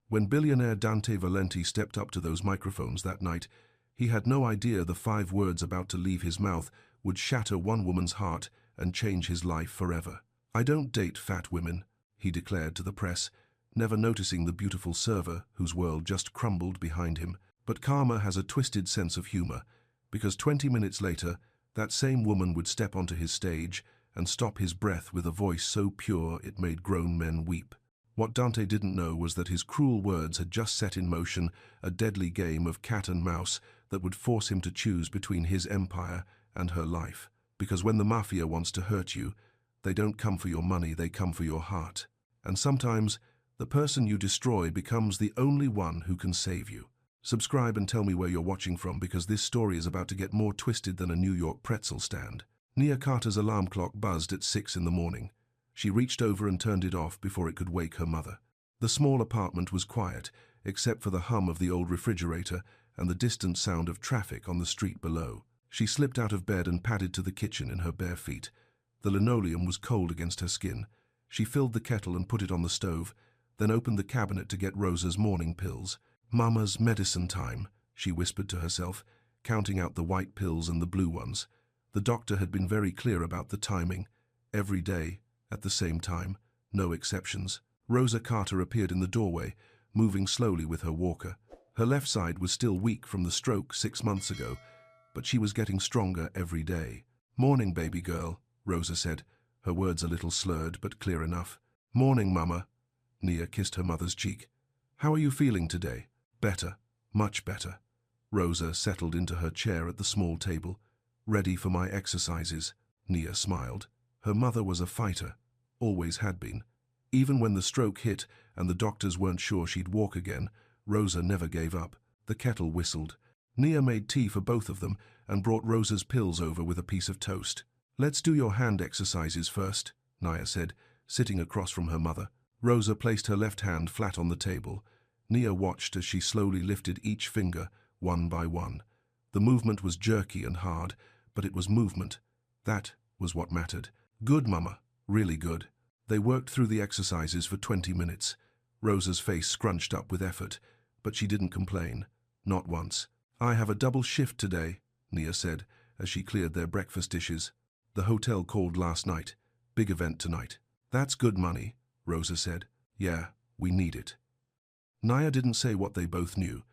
When billionaire Dante Valenti stepped up to those microphones that night, he had no idea the 5 words about to leave his mouth would shatter one woman's heart and change his life forever. "I don't date fat women," he declared to the press, never noticing the beautiful server whose world just crumbled behind him. But karma has a twisted sense of humor, because 20 minutes later, that same woman would step onto his stage and stop his breath with a voice so pure it made grown men weep. What Dante didn't know was that his cruel words had just set in motion a deadly game of cat and mouse that would force him to choose between his empire and her life. Because when the mafia wants to hurt you, they don't come for your money, they come for your heart. And sometimes, the person you destroy becomes the only one who can save you. Subscribe and tell me where you're watching from, because this story is about to get more twisted than a New York pretzel stand. Nia Carter's alarm clock buzzed at 6 in the morning. She reached over and turned it off before it could wake her mother. The small apartment was quiet, except for the hum of the old refrigerator and the distant sound of traffic on the street below. She slipped out of bed and padded to the kitchen in her bare feet. The linoleum was cold against her skin. She filled the kettle and put it on the stove, then opened the cabinet to get Rosa's morning pills. "Mama's medicine time," she whispered to herself, counting out the white pills and the blue ones. The doctor had been very clear about the timing. Every day, at the same time, no exceptions. Rosa Carter appeared in the doorway, moving slowly with her walker. Her left side was still weak from the stroke 6 months ago, but she was getting stronger every day. "Morning, baby girl," Rosa said, her words a little slurred but clear enough. "Morning, Mama." Nia kissed her mother's cheek. "How are you feeling today?" "Better, much better." Rosa settled into her chair at the small table. "Ready for my exercises?" Nia smiled. Her mother was a fighter, always had been. Even when the stroke hit and the doctors weren't sure she'd walk again, Rosa never gave up. The kettle whistled. Nia made tea for both of them and brought Rosa's pills over with a piece of toast. "Let's do your hand exercises first," Nia said, sitting across from her mother. Rosa placed her left hand flat on the table. Nia watched as she slowly lifted each finger, one by one. The movement was jerky and hard, but it was movement. That was what mattered. "Good, Mama. Really good." They worked through the exercises for 20 minutes. Rosa's face scrunched up with effort, but she didn't complain. Not once. "I have a double shift today," Nia said, as she cleared their breakfast dishes. "The hotel called last night. Big event tonight." "That's good money," Rosa said. "Yeah, we need it." Nia didn't say what they both knew.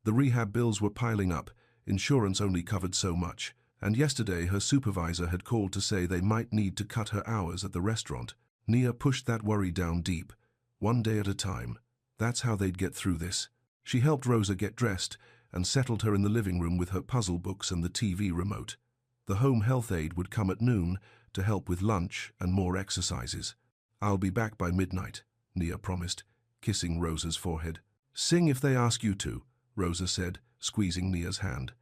The rehab bills were piling up, insurance only covered so much, and yesterday her supervisor had called to say they might need to cut her hours at the restaurant. Nia pushed that worry down deep, one day at a time. That's how they'd get through this. She helped Rosa get dressed and settled her in the living room with her puzzle books and the TV remote. The home health aide would come at noon to help with lunch and more exercises. "I'll be back by midnight," Nia promised, kissing Rosa's forehead. "Sing if they ask you to," Rosa said, squeezing Nia's hand.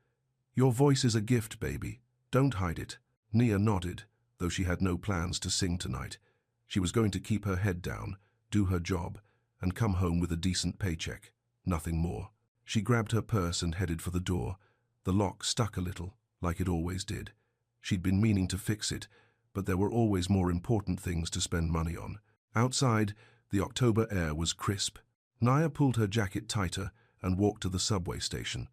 "Your voice is a gift, baby. Don't hide it." Nia nodded, though she had no plans to sing tonight. She was going to keep her head down, do her job, and come home with a decent paycheck. Nothing more. She grabbed her purse and headed for the door. The lock stuck a little, like it always did. She'd been meaning to fix it, but there were always more important things to spend money on. Outside, the October air was crisp. Nia pulled her jacket tighter and walked to the subway station.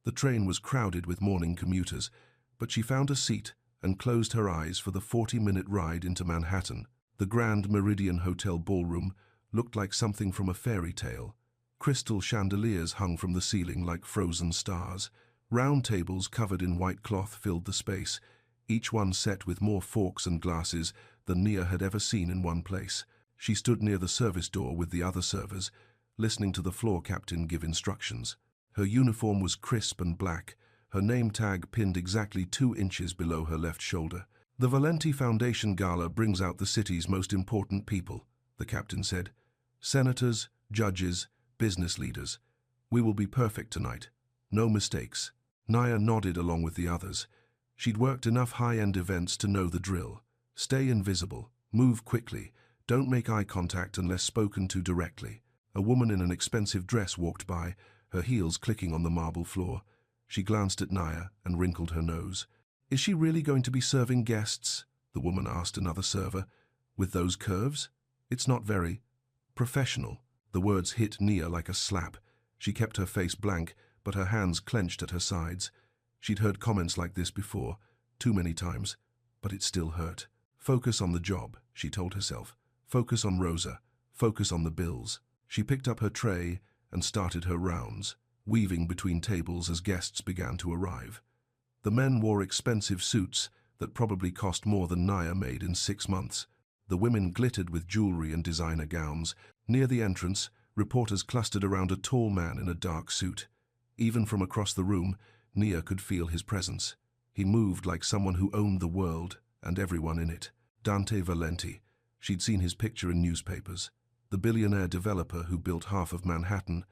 The train was crowded with morning commuters, but she found a seat and closed her eyes for the 40-minute ride into Manhattan. The Grand Meridian Hotel ballroom looked like something from a fairy tale. Crystal chandeliers hung from the ceiling like frozen stars. Round tables covered in white cloth filled the space, each one set with more forks and glasses than Nia had ever seen in one place. She stood near the service door with the other servers, listening to the floor captain give instructions. Her uniform was crisp and black, her name tag pinned exactly 2 inches below her left shoulder. "The Valenti Foundation Gala brings out the city's most important people," the captain said. "Senators, judges, business leaders. We will be perfect tonight. No mistakes." Nia nodded along with the others. She'd worked enough high-end events to know the drill. Stay invisible, move quickly, don't make eye contact unless spoken to directly. A woman in an expensive dress walked by, her heels clicking on the marble floor. She glanced at Nia and wrinkled her nose. "Is she really going to be serving guests?" the woman asked another server. "With those curves? It's not very professional." The words hit Nia like a slap. She kept her face blank, but her hands clenched at her sides. She'd heard comments like this before, too many times, but it still hurt. Focus on the job, she told herself. Focus on Rosa. Focus on the bills. She picked up her tray and started her rounds, weaving between tables as guests began to arrive. The men wore expensive suits that probably cost more than Nia made in 6 months. The women glittered with jewelry and designer gowns. Near the entrance, reporters clustered around a tall man in a dark suit. Even from across the room, Nia could feel his presence. He moved like someone who owned the world and everyone in it. Dante Valenti. She'd seen his picture in newspapers. The billionaire developer who built half of Manhattan,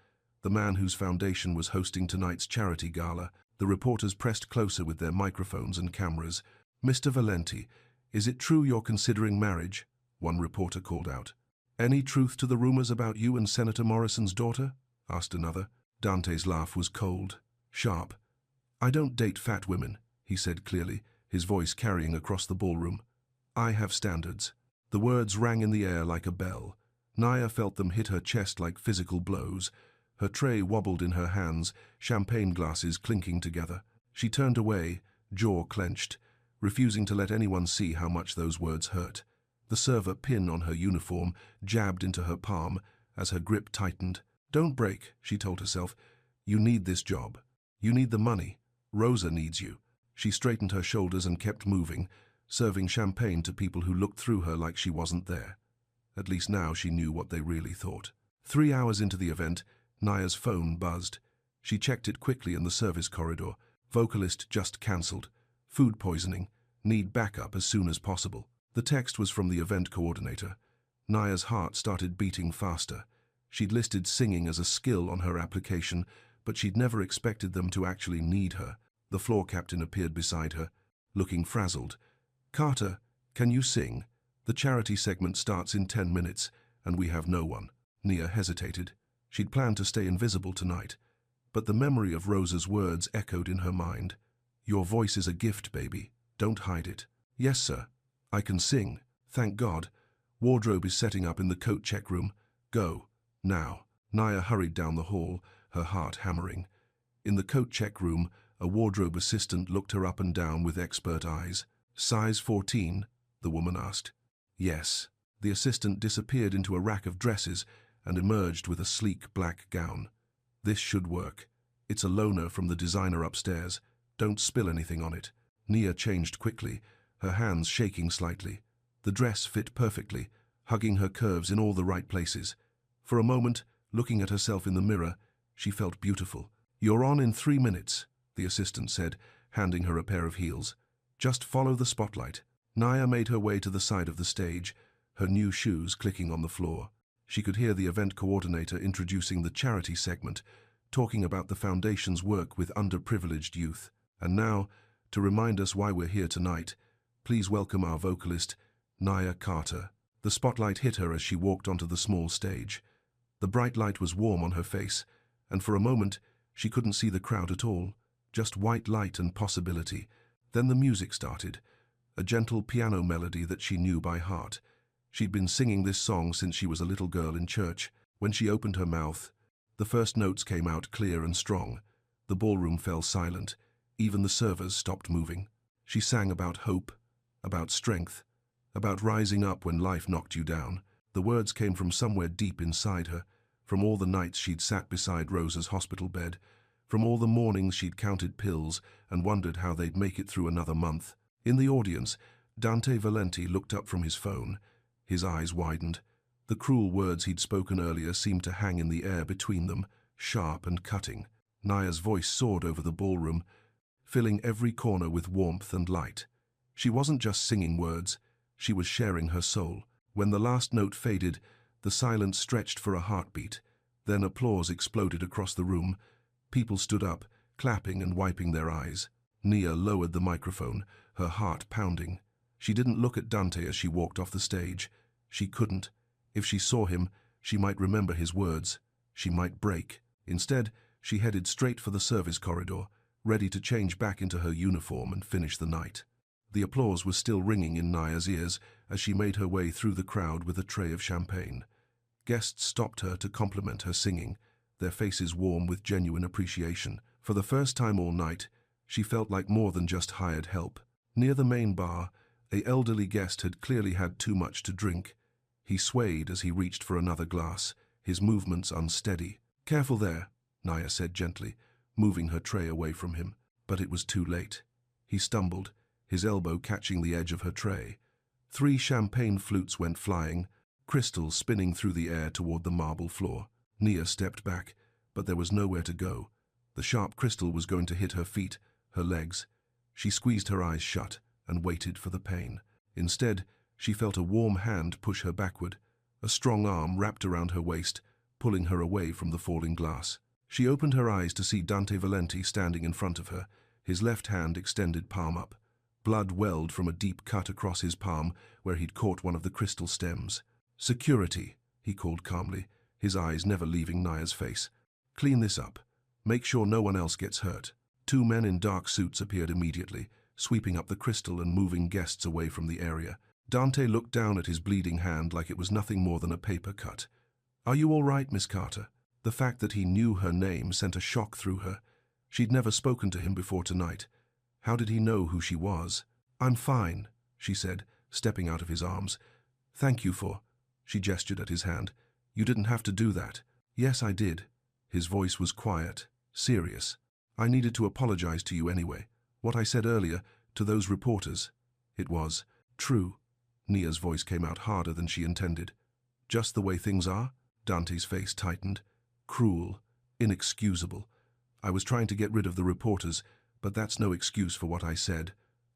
the man whose foundation was hosting tonight's charity gala. The reporters pressed closer with their microphones and cameras. "Mr. Valenti, is it true you're considering marriage?" one reporter called out. "Any truth to the rumors about you and Senator Morrison's daughter?" asked another. Dante's laugh was cold, sharp. "I don't date fat women," he said clearly, his voice carrying across the ballroom. "I have standards." The words rang in the air like a bell. Nia felt them hit her chest like physical blows. Her tray wobbled in her hands, champagne glasses clinking together. She turned away, jaw clenched, refusing to let anyone see how much those words hurt. The server pin on her uniform jabbed into her palm as her grip tightened. "Don't break," she told herself. "You need this job. You need the money. Rosa needs you." She straightened her shoulders and kept moving, serving champagne to people who looked through her like she wasn't there. At least now she knew what they really thought. 3 hours into the event, Nia's phone buzzed. She checked it quickly in the service corridor. Vocalist just cancelled. Food poisoning. Need backup as soon as possible. The text was from the event coordinator. Nia's heart started beating faster. She'd listed singing as a skill on her application, but she'd never expected them to actually need her. The floor captain appeared beside her, looking frazzled. "Carter, can you sing? The charity segment starts in 10 minutes, and we have no one." Nia hesitated. She'd planned to stay invisible tonight, but the memory of Rosa's words echoed in her mind. "Your voice is a gift, baby. Don't hide it." "Yes, sir. I can sing. Thank God. Wardrobe is setting up in the coat check room. Go. Now." Nia hurried down the hall, her heart hammering. In the coat check room, a wardrobe assistant looked her up and down with expert eyes. "Size 14?" the woman asked. "Yes." The assistant disappeared into a rack of dresses and emerged with a sleek black gown. "This should work. It's a loaner from the designer upstairs. Don't spill anything on it." Nia changed quickly, her hands shaking slightly. The dress fit perfectly, hugging her curves in all the right places. For a moment, looking at herself in the mirror, she felt beautiful. "You're on in 3 minutes," the assistant said, handing her a pair of heels. "Just follow the spotlight." Nia made her way to the side of the stage, her new shoes clicking on the floor. She could hear the event coordinator introducing the charity segment, talking about the foundation's work with underprivileged youth. "And now, to remind us why we're here tonight, please welcome our vocalist, Nia Carter." The spotlight hit her as she walked onto the small stage. The bright light was warm on her face, and for a moment she couldn't see the crowd at all, just white light and possibility. Then the music started, a gentle piano melody that she knew by heart. She'd been singing this song since she was a little girl in church. When she opened her mouth, the first notes came out clear and strong. The ballroom fell silent. Even the servers stopped moving. She sang about hope, about strength, about rising up when life knocked you down. The words came from somewhere deep inside her, from all the nights she'd sat beside Rosa's hospital bed, from all the mornings she'd counted pills and wondered how they'd make it through another month. In the audience, Dante Valenti looked up from his phone. His eyes widened. The cruel words he'd spoken earlier seemed to hang in the air between them, sharp and cutting. Nia's voice soared over the ballroom, filling every corner with warmth and light. She wasn't just singing words, she was sharing her soul. When the last note faded, the silence stretched for a heartbeat. Then applause exploded across the room. People stood up, clapping and wiping their eyes. Nia lowered the microphone, her heart pounding. She didn't look at Dante as she walked off the stage. She couldn't. If she saw him, she might remember his words. She might break. Instead, she headed straight for the service corridor, ready to change back into her uniform and finish the night. The applause was still ringing in Nia's ears as she made her way through the crowd with a tray of champagne. Guests stopped her to compliment her singing, their faces warm with genuine appreciation. For the first time all night, she felt like more than just hired help. Near the main bar, an elderly guest had clearly had too much to drink. He swayed as he reached for another glass, his movements unsteady. "Careful there," Naya said gently, moving her tray away from him. But it was too late. He stumbled, his elbow catching the edge of her tray. 3 champagne flutes went flying, crystals spinning through the air toward the marble floor. Nia stepped back, but there was nowhere to go. The sharp crystal was going to hit her feet, her legs. She squeezed her eyes shut and waited for the pain. Instead, she felt a warm hand push her backward, a strong arm wrapped around her waist, pulling her away from the falling glass. She opened her eyes to see Dante Valenti standing in front of her, his left hand extended palm up. Blood welled from a deep cut across his palm where he'd caught one of the crystal stems. "Security," he called calmly, his eyes never leaving Naya's face. "Clean this up. Make sure no one else gets hurt." 2 men in dark suits appeared immediately, sweeping up the crystal and moving guests away from the area. Dante looked down at his bleeding hand like it was nothing more than a paper cut. "Are you all right, Miss Carter?" The fact that he knew her name sent a shock through her. She'd never spoken to him before tonight. How did he know who she was? "I'm fine," she said, stepping out of his arms. "Thank you for—" She gestured at his hand. "You didn't have to do that." "Yes, I did." His voice was quiet, serious. "I needed to apologize to you anyway. What I said earlier, to those reporters, it was true." Nia's voice came out harder than she intended. "Just the way things are?" Dante's face tightened. "Cruel, inexcusable. I was trying to get rid of the reporters, but that's no excuse for what I said.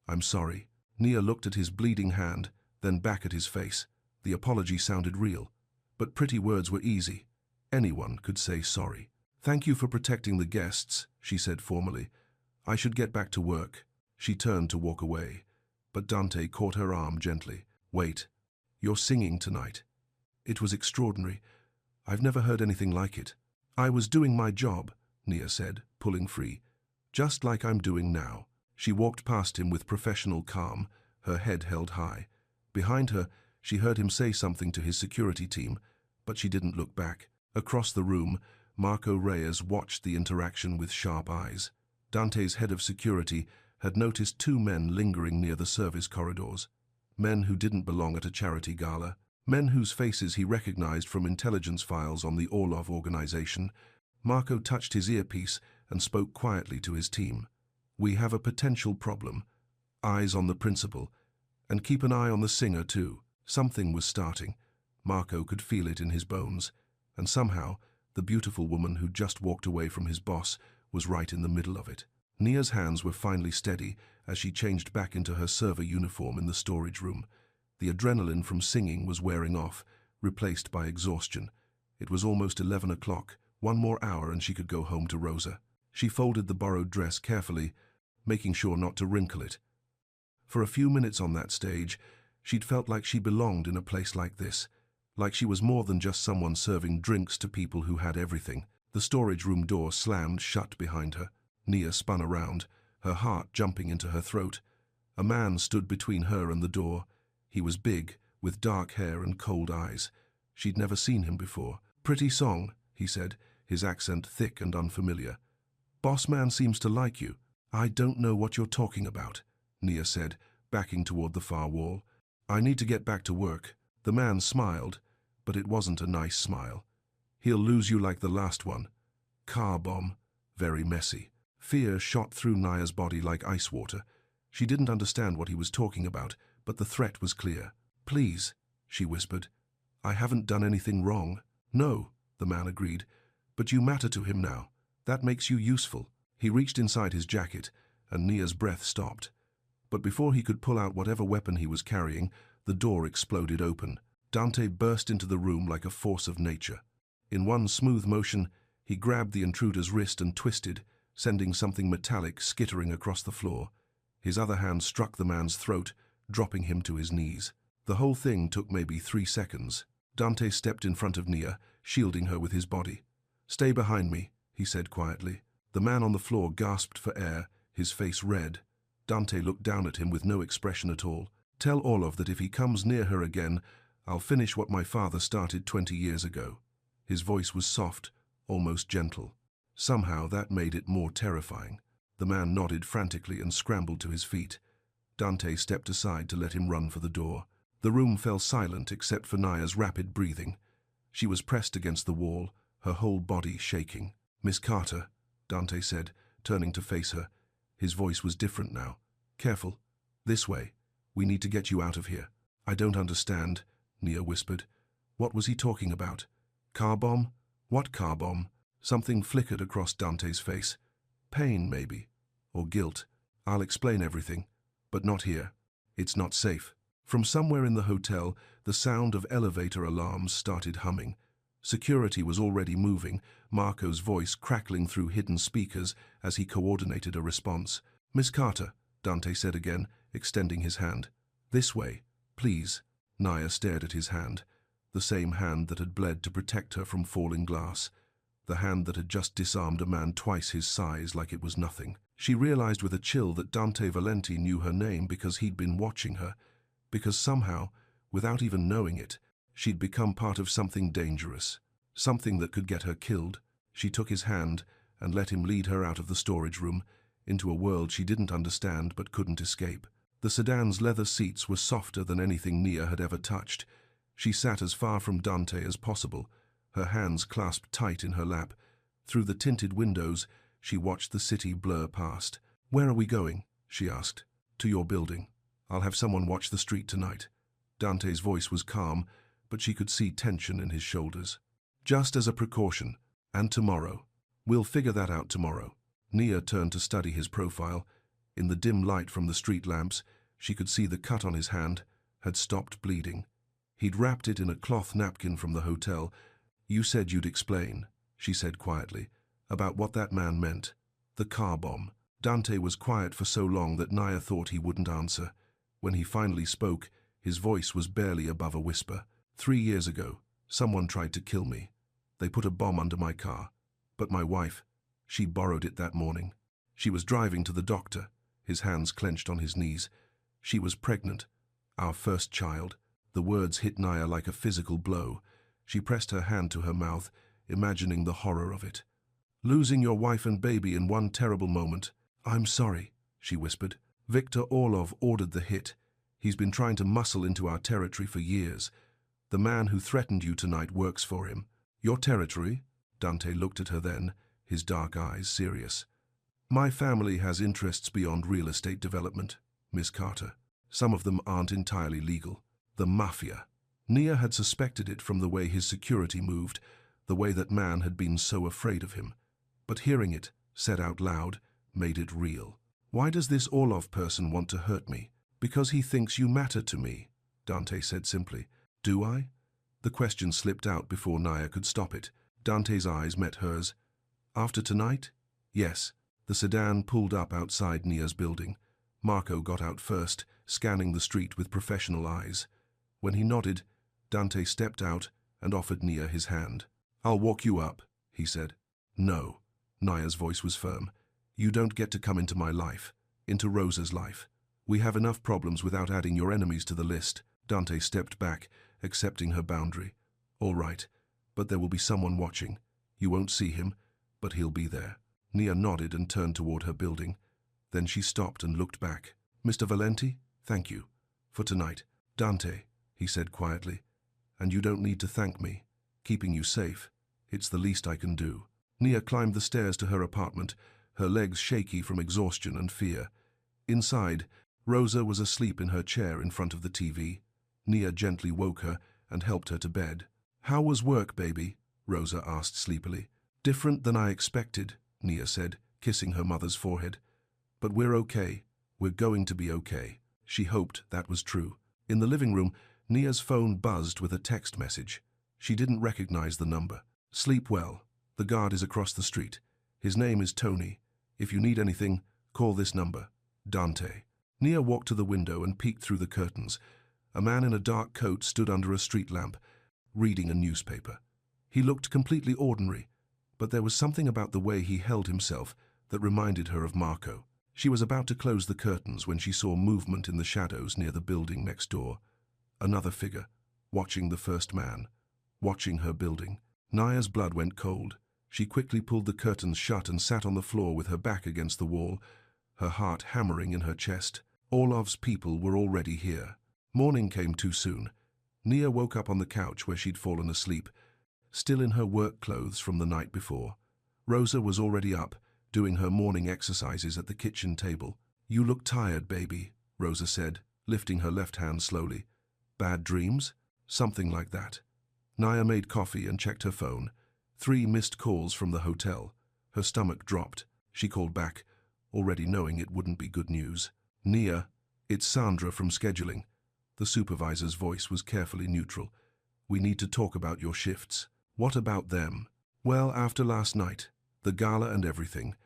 I'm sorry." Nia looked at his bleeding hand, then back at his face. The apology sounded real, but pretty words were easy. Anyone could say sorry. "Thank you for protecting the guests," she said formally. "I should get back to work." She turned to walk away, but Dante caught her arm gently. "Wait. You're singing tonight. It was extraordinary. I've never heard anything like it." "I was doing my job," Nia said, pulling free. "Just like I'm doing now." She walked past him with professional calm, her head held high. Behind her, she heard him say something to his security team, but she didn't look back. Across the room, Marco Reyes watched the interaction with sharp eyes. Dante's head of security had noticed 2 men lingering near the service corridors. Men who didn't belong at a charity gala. Men whose faces he recognized from intelligence files on the Orlov organization. Marco touched his earpiece and spoke quietly to his team. "We have a potential problem. Eyes on the principal. And keep an eye on the singer, too." Something was starting. Marco could feel it in his bones. And somehow, the beautiful woman who just walked away from his boss was right in the middle of it. Nia's hands were finally steady as she changed back into her server uniform in the storage room. The adrenaline from singing was wearing off, replaced by exhaustion. It was almost 11 o'clock, 1 more hour and she could go home to Rosa. She folded the borrowed dress carefully, making sure not to wrinkle it. For a few minutes on that stage, she'd felt like she belonged in a place like this, like she was more than just someone serving drinks to people who had everything. The storage room door slammed shut behind her. Nia spun around, her heart jumping into her throat. A man stood between her and the door. He was big, with dark hair and cold eyes. She'd never seen him before. "Pretty song," he said, his accent thick and unfamiliar. "Boss man seems to like you." "I don't know what you're talking about," Nia said, backing toward the far wall. "I need to get back to work." The man smiled, but it wasn't a nice smile. "He'll lose you like the last one. Car bomb. Very messy." Fear shot through Nia's body like ice water. She didn't understand what he was talking about, but the threat was clear. "Please," she whispered. "I haven't done anything wrong." "No," the man agreed, "but you matter to him now. That makes you useful." He reached inside his jacket, and Nia's breath stopped. But before he could pull out whatever weapon he was carrying, the door exploded open. Dante burst into the room like a force of nature. In one smooth motion, he grabbed the intruder's wrist and twisted, sending something metallic skittering across the floor. His other hand struck the man's throat, dropping him to his knees. The whole thing took maybe 3 seconds. Dante stepped in front of Nia, shielding her with his body. "Stay behind me," he said quietly. The man on the floor gasped for air, his face red. Dante looked down at him with no expression at all. "Tell Orlov that if he comes near her again, I'll finish what my father started 20 years ago. His voice was soft, almost gentle. Somehow that made it more terrifying. The man nodded frantically and scrambled to his feet. Dante stepped aside to let him run for the door. The room fell silent except for Naya's rapid breathing. She was pressed against the wall, her whole body shaking. "Miss Carter," Dante said, turning to face her. His voice was different now. "Careful. This way. We need to get you out of here." "I don't understand," Nia whispered. What was he talking about? Car bomb? What car bomb? Something flickered across Dante's face. Pain, maybe. Or guilt. "I'll explain everything. But not here. It's not safe." From somewhere in the hotel, the sound of elevator alarms started humming. Security was already moving, Marco's voice crackling through hidden speakers as he coordinated a response. "Miss Carter," Dante said again, extending his hand. "This way, please." Naya stared at his hand, the same hand that had bled to protect her from falling glass, the hand that had just disarmed a man twice his size like it was nothing. She realized with a chill that Dante Valenti knew her name because he'd been watching her, because somehow, without even knowing it, she'd become part of something dangerous, something that could get her killed. She took his hand and let him lead her out of the storage room, into a world she didn't understand but couldn't escape. The sedan's leather seats were softer than anything Nia had ever touched. She sat as far from Dante as possible, her hands clasped tight in her lap. Through the tinted windows, she watched the city blur past. "Where are we going?" she asked. "To your building. I'll have someone watch the street tonight." Dante's voice was calm, but she could see tension in his shoulders. "Just as a precaution. And tomorrow. We'll figure that out tomorrow." Nia turned to study his profile. In the dim light from the street lamps, she could see the cut on his hand had stopped bleeding. He'd wrapped it in a cloth napkin from the hotel. "You said you'd explain," she said quietly, "about what that man meant. The car bomb." Dante was quiet for so long that Nia thought he wouldn't answer. When he finally spoke, his voice was barely above a whisper. 3 years ago, someone tried to kill me. They put a bomb under my car. But my wife, she borrowed it that morning. She was driving to the doctor, his hands clenched on his knees. She was pregnant. Our first child. The words hit Nia like a physical blow. She pressed her hand to her mouth, imagining the horror of it. "Losing your wife and baby in one terrible moment." "I'm sorry," she whispered. "Viktor Orlov ordered the hit. He's been trying to muscle into our territory for years. The man who threatened you tonight works for him." "Your territory?" Dante looked at her then, his dark eyes serious. "My family has interests beyond real estate development, Miss Carter. Some of them aren't entirely legal. The mafia." Nia had suspected it from the way his security moved, the way that man had been so afraid of him. But hearing it, said out loud, made it real. "Why does this Orlov person want to hurt me?" "Because he thinks you matter to me," Dante said simply. "Do I?" The question slipped out before Nia could stop it. Dante's eyes met hers. "After tonight?" "Yes." The sedan pulled up outside Nia's building. Marco got out first, scanning the street with professional eyes. When he nodded, Dante stepped out and offered Nia his hand. "I'll walk you up," he said. "No." Nia's voice was firm. "You don't get to come into my life, into Rosa's life. We have enough problems without adding your enemies to the list." Dante stepped back, accepting her boundary. "All right, but there will be someone watching. You won't see him, but he'll be there." Nia nodded and turned toward her building. Then she stopped and looked back. "Mr. Valenti, thank you. For tonight." "Dante," he said quietly, "and you don't need to thank me. Keeping you safe, it's the least I can do." Nia climbed the stairs to her apartment, her legs shaky from exhaustion and fear. Inside, Rosa was asleep in her chair in front of the TV. Nia gently woke her and helped her to bed. "How was work, baby?" Rosa asked sleepily. "Different than I expected," Nia said, kissing her mother's forehead. "But we're okay. We're going to be okay." She hoped that was true. In the living room, Nia's phone buzzed with a text message. She didn't recognize the number. "Sleep well. The guard is across the street. His name is Tony. If you need anything, call this number. Dante." Nia walked to the window and peeked through the curtains. A man in a dark coat stood under a street lamp, reading a newspaper. He looked completely ordinary, but there was something about the way he held himself that reminded her of Marco. She was about to close the curtains when she saw movement in the shadows near the building next door. Another figure, watching the first man, watching her building. Naya's blood went cold. She quickly pulled the curtains shut and sat on the floor with her back against the wall, her heart hammering in her chest. Orlov's people were already here. Morning came too soon. Nia woke up on the couch where she'd fallen asleep, still in her work clothes from the night before. Rosa was already up, doing her morning exercises at the kitchen table. "You look tired, baby," Rosa said, lifting her left hand slowly. "Bad dreams?" "Something like that." Nia made coffee and checked her phone. 3 missed calls from the hotel. Her stomach dropped. She called back, already knowing it wouldn't be good news. "Nia, it's Sandra from scheduling." The supervisor's voice was carefully neutral. "We need to talk about your shifts." "What about them?" "Well, after last night, the gala and everything,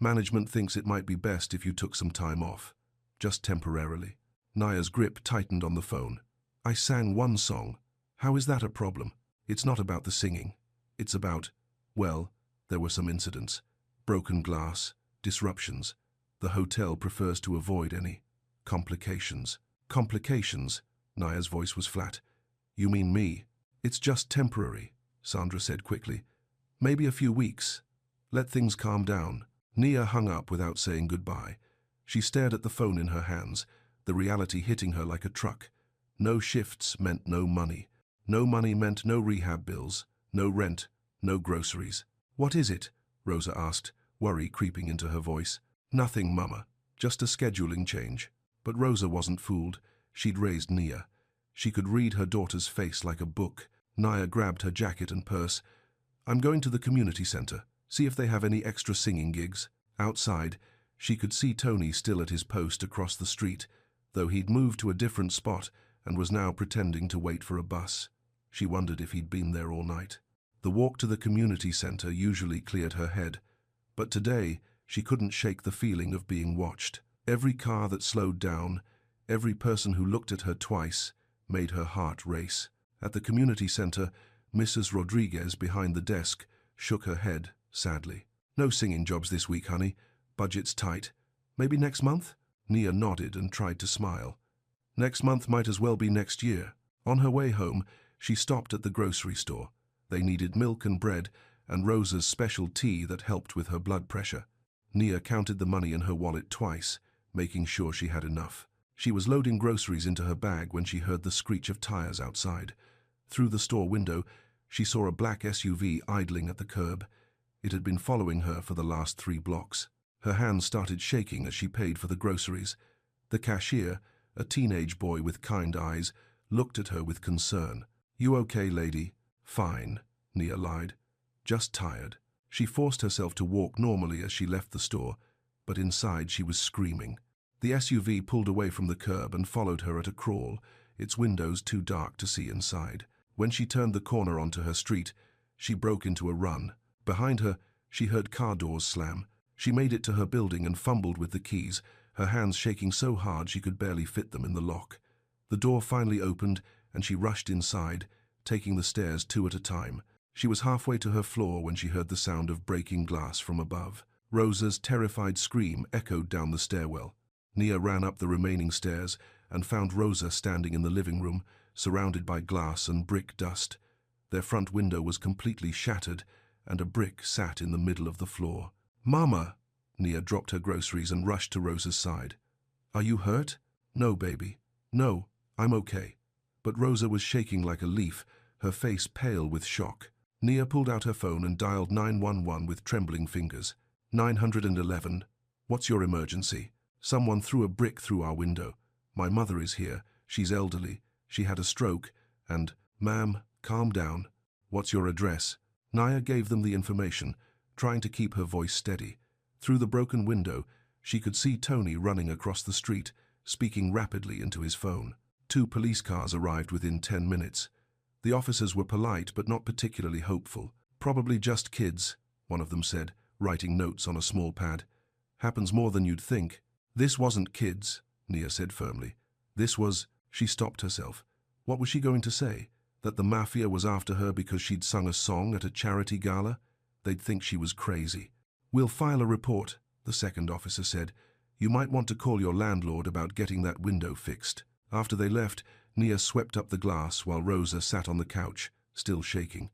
management thinks it might be best if you took some time off. Just temporarily." Nia's grip tightened on the phone. "I sang one song. How is that a problem? It's not about the singing. It's about, well, there were some incidents. Broken glass, disruptions. The hotel prefers to avoid any complications." "Complications?" Nia's voice was flat. "You mean me?" "It's just temporary," Sandra said quickly. "Maybe a few weeks. Let things calm down." Nia hung up without saying goodbye. She stared at the phone in her hands, the reality hitting her like a truck. No shifts meant no money. No money meant no rehab bills, no rent, no groceries. "What is it?" Rosa asked, worry creeping into her voice. "Nothing, Mama. Just a scheduling change." But Rosa wasn't fooled. She'd raised Nia. She could read her daughter's face like a book. Nia grabbed her jacket and purse. "I'm going to the community center. See if they have any extra singing gigs." Outside, she could see Tony still at his post across the street, though he'd moved to a different spot and was now pretending to wait for a bus. She wondered if he'd been there all night. The walk to the community center usually cleared her head, but today she couldn't shake the feeling of being watched. Every car that slowed down, every person who looked at her twice, made her heart race. At the community center, Mrs. Rodriguez behind the desk shook her head sadly. "No singing jobs this week, honey. Budget's tight. Maybe next month?" Nia nodded and tried to smile. Next month might as well be next year. On her way home, she stopped at the grocery store. They needed milk and bread and Rosa's special tea that helped with her blood pressure. Nia counted the money in her wallet twice, making sure she had enough. She was loading groceries into her bag when she heard the screech of tires outside. Through the store window, she saw a black SUV idling at the curb. It had been following her for the last 3 blocks. Her hands started shaking as she paid for the groceries. The cashier, a teenage boy with kind eyes, looked at her with concern. "You okay, lady?" "Fine," Nia lied. "Just tired." She forced herself to walk normally as she left the store, but inside she was screaming. The SUV pulled away from the curb and followed her at a crawl, its windows too dark to see inside. When she turned the corner onto her street, she broke into a run. Behind her, she heard car doors slam. She made it to her building and fumbled with the keys, her hands shaking so hard she could barely fit them in the lock. The door finally opened, and she rushed inside, taking the stairs 2 at a time. She was halfway to her floor when she heard the sound of breaking glass from above. Rosa's terrified scream echoed down the stairwell. Nia ran up the remaining stairs and found Rosa standing in the living room, surrounded by glass and brick dust. Their front window was completely shattered, and a brick sat in the middle of the floor. "Mama!" Nia dropped her groceries and rushed to Rosa's side. "Are you hurt?" "No, baby. No, I'm okay." But Rosa was shaking like a leaf, her face pale with shock. Nia pulled out her phone and dialed 911 with trembling fingers. 911. "What's your emergency?" "Someone threw a brick through our window. My mother is here. She's elderly. She had a stroke. And, ma'am, calm down. What's your address?" Nia gave them the information, trying to keep her voice steady. Through the broken window, she could see Tony running across the street, speaking rapidly into his phone. 2 police cars arrived within 10 minutes. The officers were polite but not particularly hopeful. "Probably just kids," one of them said, writing notes on a small pad. "Happens more than you'd think." "This wasn't kids," Nia said firmly. "This was—" She stopped herself. What was she going to say? That the mafia was after her because she'd sung a song at a charity gala? They'd think she was crazy. "We'll file a report," the second officer said. "You might want to call your landlord about getting that window fixed." After they left, Nia swept up the glass while Rosa sat on the couch, still shaking.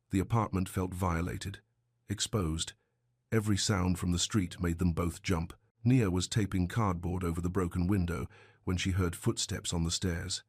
The apartment felt violated, exposed. Every sound from the street made them both jump. Nia was taping cardboard over the broken window when she heard footsteps on the stairs.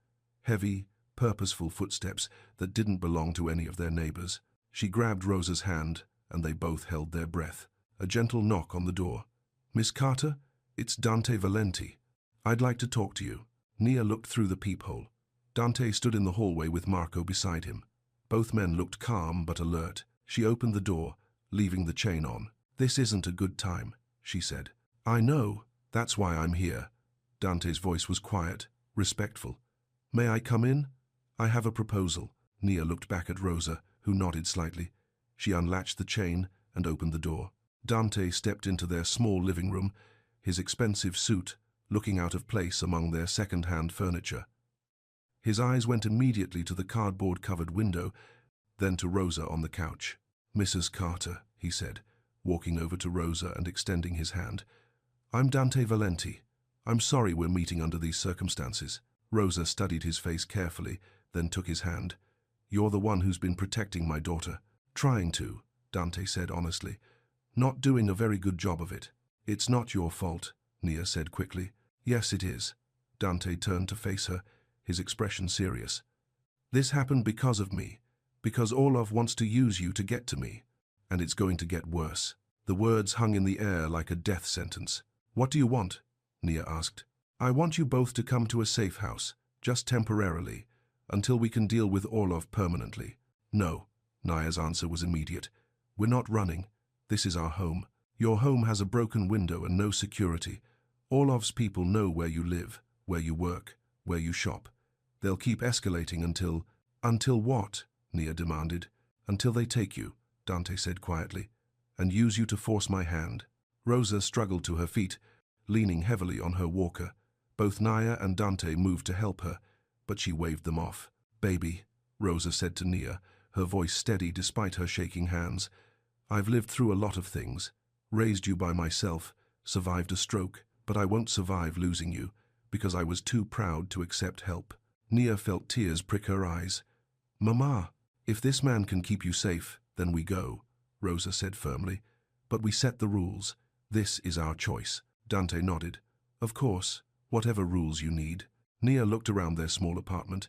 Heavy, purposeful footsteps that didn't belong to any of their neighbors. She grabbed Rosa's hand, and they both held their breath. A gentle knock on the door. "Miss Carter, it's Dante Valenti. I'd like to talk to you." Nia looked through the peephole. Dante stood in the hallway with Marco beside him. Both men looked calm but alert. She opened the door, leaving the chain on. "This isn't a good time," she said. "I know. That's why I'm here." Dante's voice was quiet, respectful. "May I come in? I have a proposal." Nia looked back at Rosa, who nodded slightly. She unlatched the chain and opened the door. Dante stepped into their small living room, his expensive suit looking out of place among their second-hand furniture. His eyes went immediately to the cardboard-covered window, then to Rosa on the couch. "Mrs. Carter," he said, walking over to Rosa and extending his hand. "I'm Dante Valenti. I'm sorry we're meeting under these circumstances." Rosa studied his face carefully, then took his hand. "You're the one who's been protecting my daughter." "Trying to," Dante said honestly. "Not doing a very good job of it." "It's not your fault," Nia said quickly. "Yes, it is." Dante turned to face her, his expression serious. "This happened because of me, because Orlov wants to use you to get to me, and it's going to get worse." The words hung in the air like a death sentence. "What do you want?" Nia asked. "I want you both to come to a safe house, just temporarily, until we can deal with Orlov permanently." "No," Nia's answer was immediate. "We're not running. This is our home. Your home has a broken window and no security. Orlov's people know where you live, where you work, where you shop. They'll keep escalating until—" "Until what?" Nia demanded. "Until they take you," Dante said quietly, "and use you to force my hand." Rosa struggled to her feet, leaning heavily on her walker. Both Nia and Dante moved to help her, but she waved them off. "Baby," Rosa said to Nia, her voice steady despite her shaking hands. "I've lived through a lot of things, raised you by myself, survived a stroke, but I won't survive losing you, because I was too proud to accept help." Nia felt tears prick her eyes. "Mama, if this man can keep you safe, then we go," Rosa said firmly. "But we set the rules. This is our choice." Dante nodded. "Of course, whatever rules you need." Nia looked around their small apartment,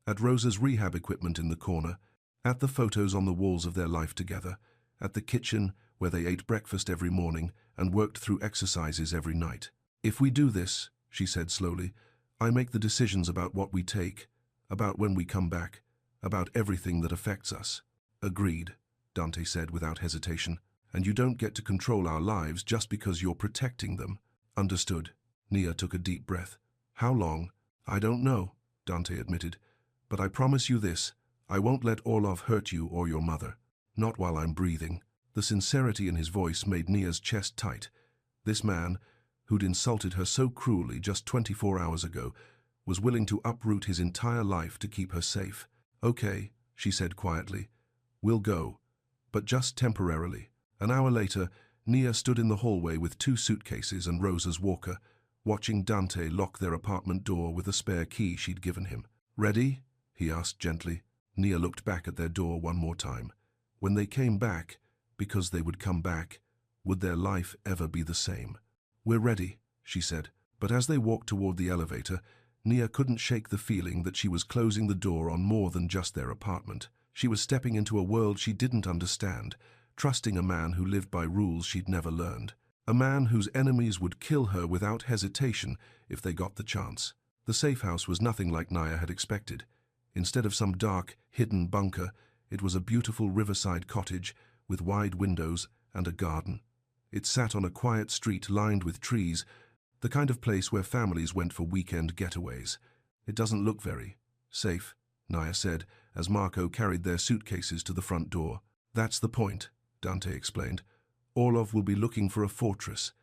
at Rosa's rehab equipment in the corner, at the photos on the walls of their life together, at the kitchen where they ate breakfast every morning and worked through exercises every night. "If we do this," she said slowly, "I make the decisions about what we take, about when we come back, about everything that affects us." "Agreed," Dante said without hesitation. "And you don't get to control our lives just because you're protecting them." "Understood." Nia took a deep breath. "How long?" "I don't know," Dante admitted. "But I promise you this, I won't let Orlov hurt you or your mother. Not while I'm breathing." The sincerity in his voice made Nia's chest tight. This man, who'd insulted her so cruelly just 24 hours ago, was willing to uproot his entire life to keep her safe. "Okay," she said quietly. "We'll go, but just temporarily." An hour later, Nia stood in the hallway with 2 suitcases and Rosa's walker, watching Dante lock their apartment door with a spare key she'd given him. "Ready?" he asked gently. Nia looked back at their door one more time. When they came back, because they would come back, would their life ever be the same? "We're ready," she said. But as they walked toward the elevator, Nia couldn't shake the feeling that she was closing the door on more than just their apartment. She was stepping into a world she didn't understand, trusting a man who lived by rules she'd never learned. A man whose enemies would kill her without hesitation if they got the chance. The safe house was nothing like Nia had expected. Instead of some dark, hidden bunker, it was a beautiful riverside cottage with wide windows and a garden. It sat on a quiet street lined with trees, the kind of place where families went for weekend getaways. "It doesn't look very safe," Nia said, as Marco carried their suitcases to the front door. "That's the point," Dante explained. "Orlov will be looking for a fortress.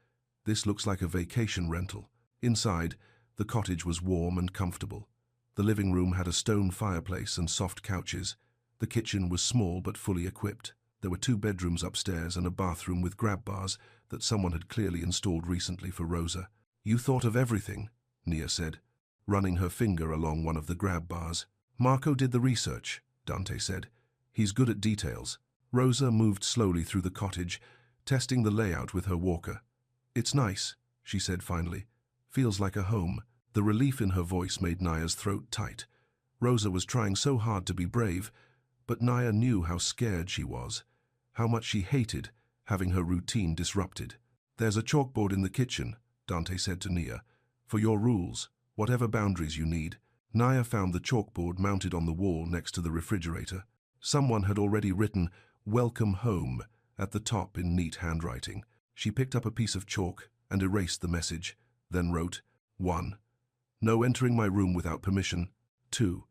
This looks like a vacation rental." Inside, the cottage was warm and comfortable. The living room had a stone fireplace and soft couches. The kitchen was small but fully equipped. There were 2 bedrooms upstairs and a bathroom with grab bars that someone had clearly installed recently for Rosa. "You thought of everything," Nia said. running her finger along one of the grab bars. Marco did the research, Dante said. He's good at details. Rosa moved slowly through the cottage, testing the layout with her walker. It's nice, she said finally. Feels like a home. The relief in her voice made Naya's throat tight. Rosa was trying so hard to be brave, but Naya knew how scared she was, how much she hated having her routine disrupted. There's a chalkboard in the kitchen, Dante said to Nia, for your rules, whatever boundaries you need. Naya found the chalkboard mounted on the wall next to the refrigerator. Someone had already written, "Welcome home," at the top in neat handwriting. She picked up a piece of chalk and erased the message, then wrote, 1. No entering my room without permission. 2.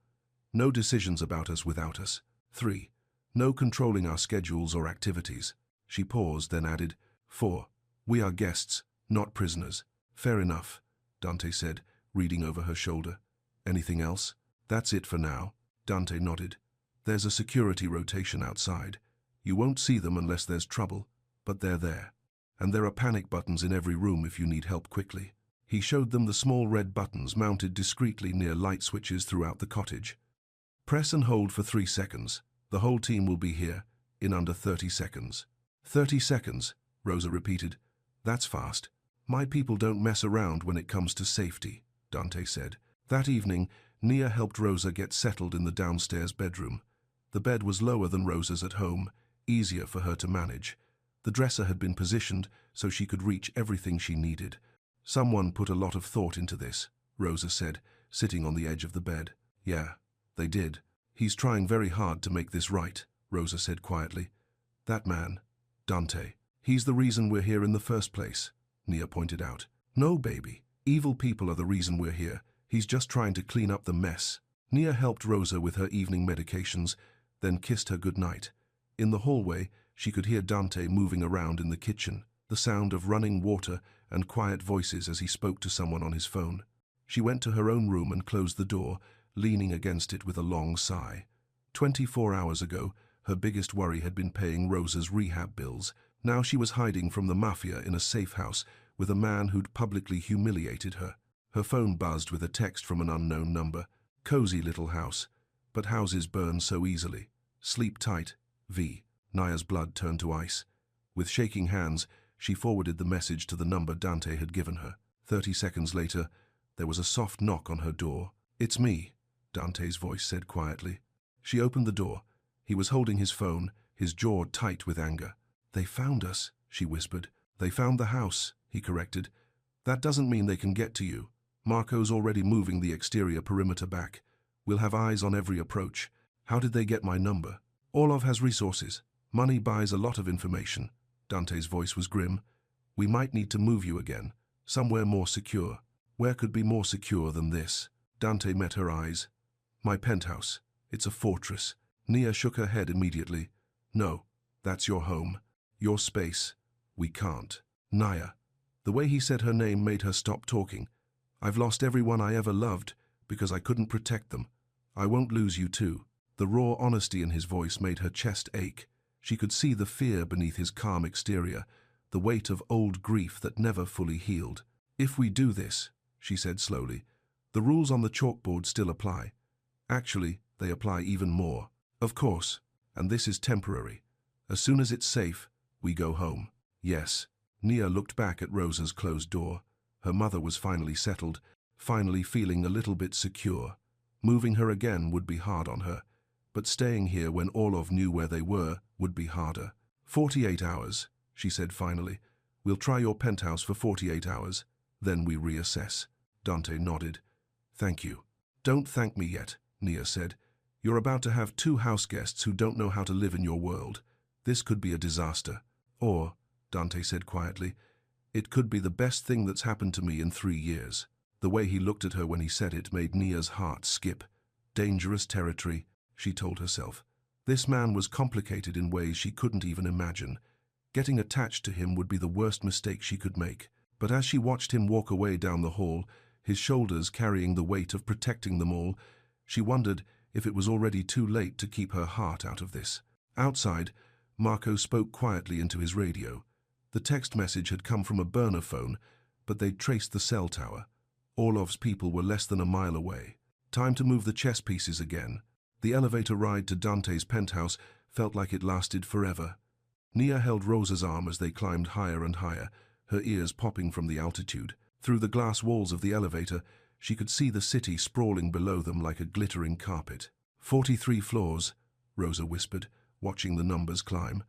No decisions about us without us. 3. No controlling our schedules or activities. She paused, then added, 4. We are guests, not prisoners. Fair enough, Dante said, reading over her shoulder. Anything else? That's it for now. Dante nodded. There's a security rotation outside. You won't see them unless there's trouble, but they're there. And there are panic buttons in every room if you need help quickly. He showed them the small red buttons mounted discreetly near light switches throughout the cottage. Press and hold for 3 seconds. The whole team will be here in under 30 seconds. 30 seconds, Rosa repeated. That's fast. My people don't mess around when it comes to safety, Dante said. That evening, Nia helped Rosa get settled in the downstairs bedroom. The bed was lower than Rosa's at home, easier for her to manage. The dresser had been positioned so she could reach everything she needed. Someone put a lot of thought into this, Rosa said, sitting on the edge of the bed. Yeah, they did. He's trying very hard to make this right, Rosa said quietly. That man, Dante, he's the reason we're here in the first place, Nia pointed out. No, baby. Evil people are the reason we're here. He's just trying to clean up the mess. Nia helped Rosa with her evening medications, then kissed her goodnight. In the hallway, she could hear Dante moving around in the kitchen, the sound of running water and quiet voices as he spoke to someone on his phone. She went to her own room and closed the door, leaning against it with a long sigh. 24 hours ago, her biggest worry had been paying Rosa's rehab bills. Now she was hiding from the mafia in a safe house with a man who'd publicly humiliated her. Her phone buzzed with a text from an unknown number. Cozy little house, but houses burn so easily. Sleep tight, V. Naya's blood turned to ice. With shaking hands, she forwarded the message to the number Dante had given her. 30 seconds later, there was a soft knock on her door. It's me, Dante's voice said quietly. She opened the door. He was holding his phone, his jaw tight with anger. They found us, she whispered. They found the house, he corrected. That doesn't mean they can get to you. Marco's already moving the exterior perimeter back. We'll have eyes on every approach. How did they get my number? Orlov has resources. Money buys a lot of information. Dante's voice was grim. We might need to move you again, somewhere more secure. Where could be more secure than this? Dante met her eyes. My penthouse. It's a fortress. Nia shook her head immediately. No, that's your home. Your space. We can't. Naya. The way he said her name made her stop talking. I've lost everyone I ever loved because I couldn't protect them. I won't lose you too. The raw honesty in his voice made her chest ache. She could see the fear beneath his calm exterior, the weight of old grief that never fully healed. If we do this, she said slowly, the rules on the chalkboard still apply. Actually, they apply even more. Of course, and this is temporary. As soon as it's safe, we go home. Yes. Nia looked back at Rosa's closed door. Her mother was finally settled, finally feeling a little bit secure. Moving her again would be hard on her, but staying here when Orlov knew where they were would be harder. 48 hours, she said finally. We'll try your penthouse for 48 hours, then we reassess. Dante nodded. Thank you. Don't thank me yet, Nia said. You're about to have 2 house guests who don't know how to live in your world. This could be a disaster. Or, Dante said quietly, it could be the best thing that's happened to me in 3 years. The way he looked at her when he said it made Nia's heart skip. Dangerous territory, she told herself. This man was complicated in ways she couldn't even imagine. Getting attached to him would be the worst mistake she could make. But as she watched him walk away down the hall, his shoulders carrying the weight of protecting them all, she wondered if it was already too late to keep her heart out of this. Outside, Marco spoke quietly into his radio. The text message had come from a burner phone, but they'd traced the cell tower. Orlov's people were less than a mile away. Time to move the chess pieces again. The elevator ride to Dante's penthouse felt like it lasted forever. Nia held Rosa's arm as they climbed higher and higher, her ears popping from the altitude. Through the glass walls of the elevator, she could see the city sprawling below them like a glittering carpet. 43 floors, Rosa whispered, watching the numbers climb.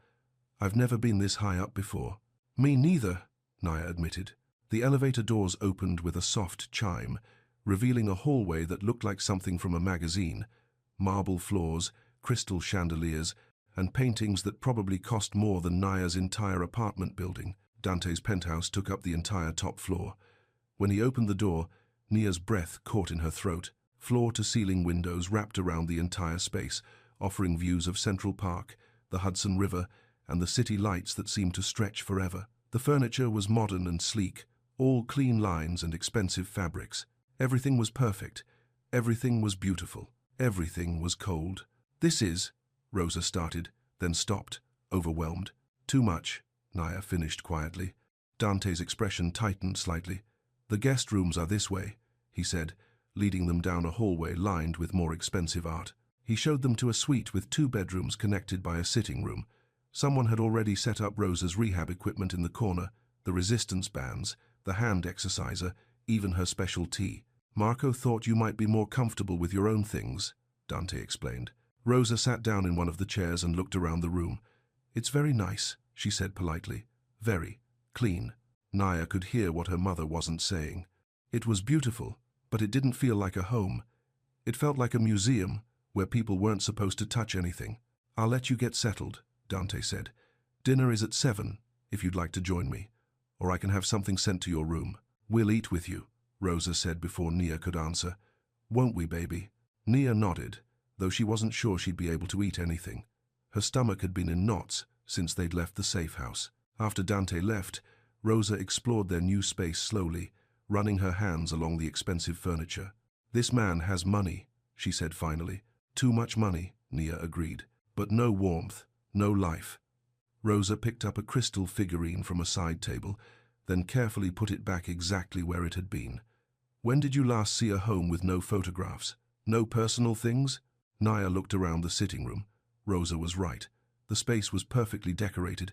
I've never been this high up before. Me neither, Nia admitted. The elevator doors opened with a soft chime, revealing a hallway that looked like something from a magazine. Marble floors, crystal chandeliers, and paintings that probably cost more than Nia's entire apartment building. Dante's penthouse took up the entire top floor. When he opened the door, Nia's breath caught in her throat. Floor-to-ceiling windows wrapped around the entire space, offering views of Central Park, the Hudson River, and the city lights that seemed to stretch forever. The furniture was modern and sleek, all clean lines and expensive fabrics. Everything was perfect. Everything was beautiful. Everything was cold. This is, Rosa started, then stopped, overwhelmed. Too much, Nia finished quietly. Dante's expression tightened slightly. The guest rooms are this way, he said, leading them down a hallway lined with more expensive art. He showed them to a suite with 2 bedrooms connected by a sitting room. Someone had already set up Rosa's rehab equipment in the corner, the resistance bands, the hand exerciser, even her special tea. Marco thought you might be more comfortable with your own things, Dante explained. Rosa sat down in one of the chairs and looked around the room. It's very nice, she said politely. Very clean. Nia could hear what her mother wasn't saying. It was beautiful, but it didn't feel like a home. It felt like a museum, where people weren't supposed to touch anything. I'll let you get settled, Dante said. Dinner is at 7, if you'd like to join me. Or I can have something sent to your room. We'll eat with you, Rosa said before Nia could answer. Won't we, baby? Nia nodded, though she wasn't sure she'd be able to eat anything. Her stomach had been in knots since they'd left the safe house. After Dante left, Rosa explored their new space slowly, running her hands along the expensive furniture. This man has money, she said finally. Too much money, Nia agreed. But no warmth, no life. Rosa picked up a crystal figurine from a side table, then carefully put it back exactly where it had been. When did you last see a home with no photographs? No personal things? Nia looked around the sitting room. Rosa was right. The space was perfectly decorated,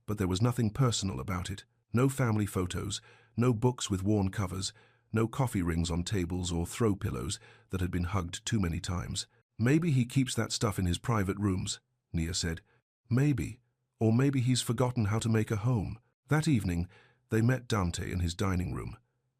but there was nothing personal about it. No family photos, no books with worn covers, no coffee rings on tables or throw pillows that had been hugged too many times. Maybe he keeps that stuff in his private rooms, Nia said. Maybe. Or maybe he's forgotten how to make a home. That evening, they met Dante in his dining room.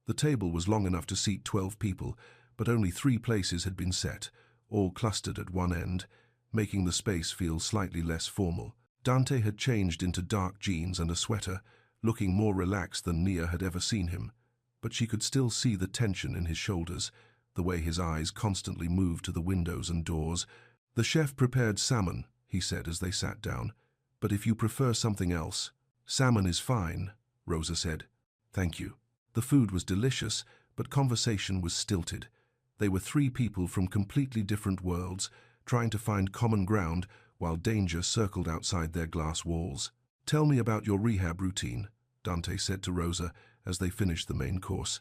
The table was long enough to seat 12 people, but only 3 places had been set, all clustered at one end, making the space feel slightly less formal. Dante had changed into dark jeans and a sweater, looking more relaxed than Nia had ever seen him, but she could still see the tension in his shoulders, the way his eyes constantly moved to the windows and doors. The chef prepared salmon, he said as they sat down, but if you prefer something else. Salmon is fine, Rosa said. Thank you. The food was delicious, but conversation was stilted. They were 3 people from completely different worlds, trying to find common ground while danger circled outside their glass walls. Tell me about your rehab routine, Dante said to Rosa as they finished the main course.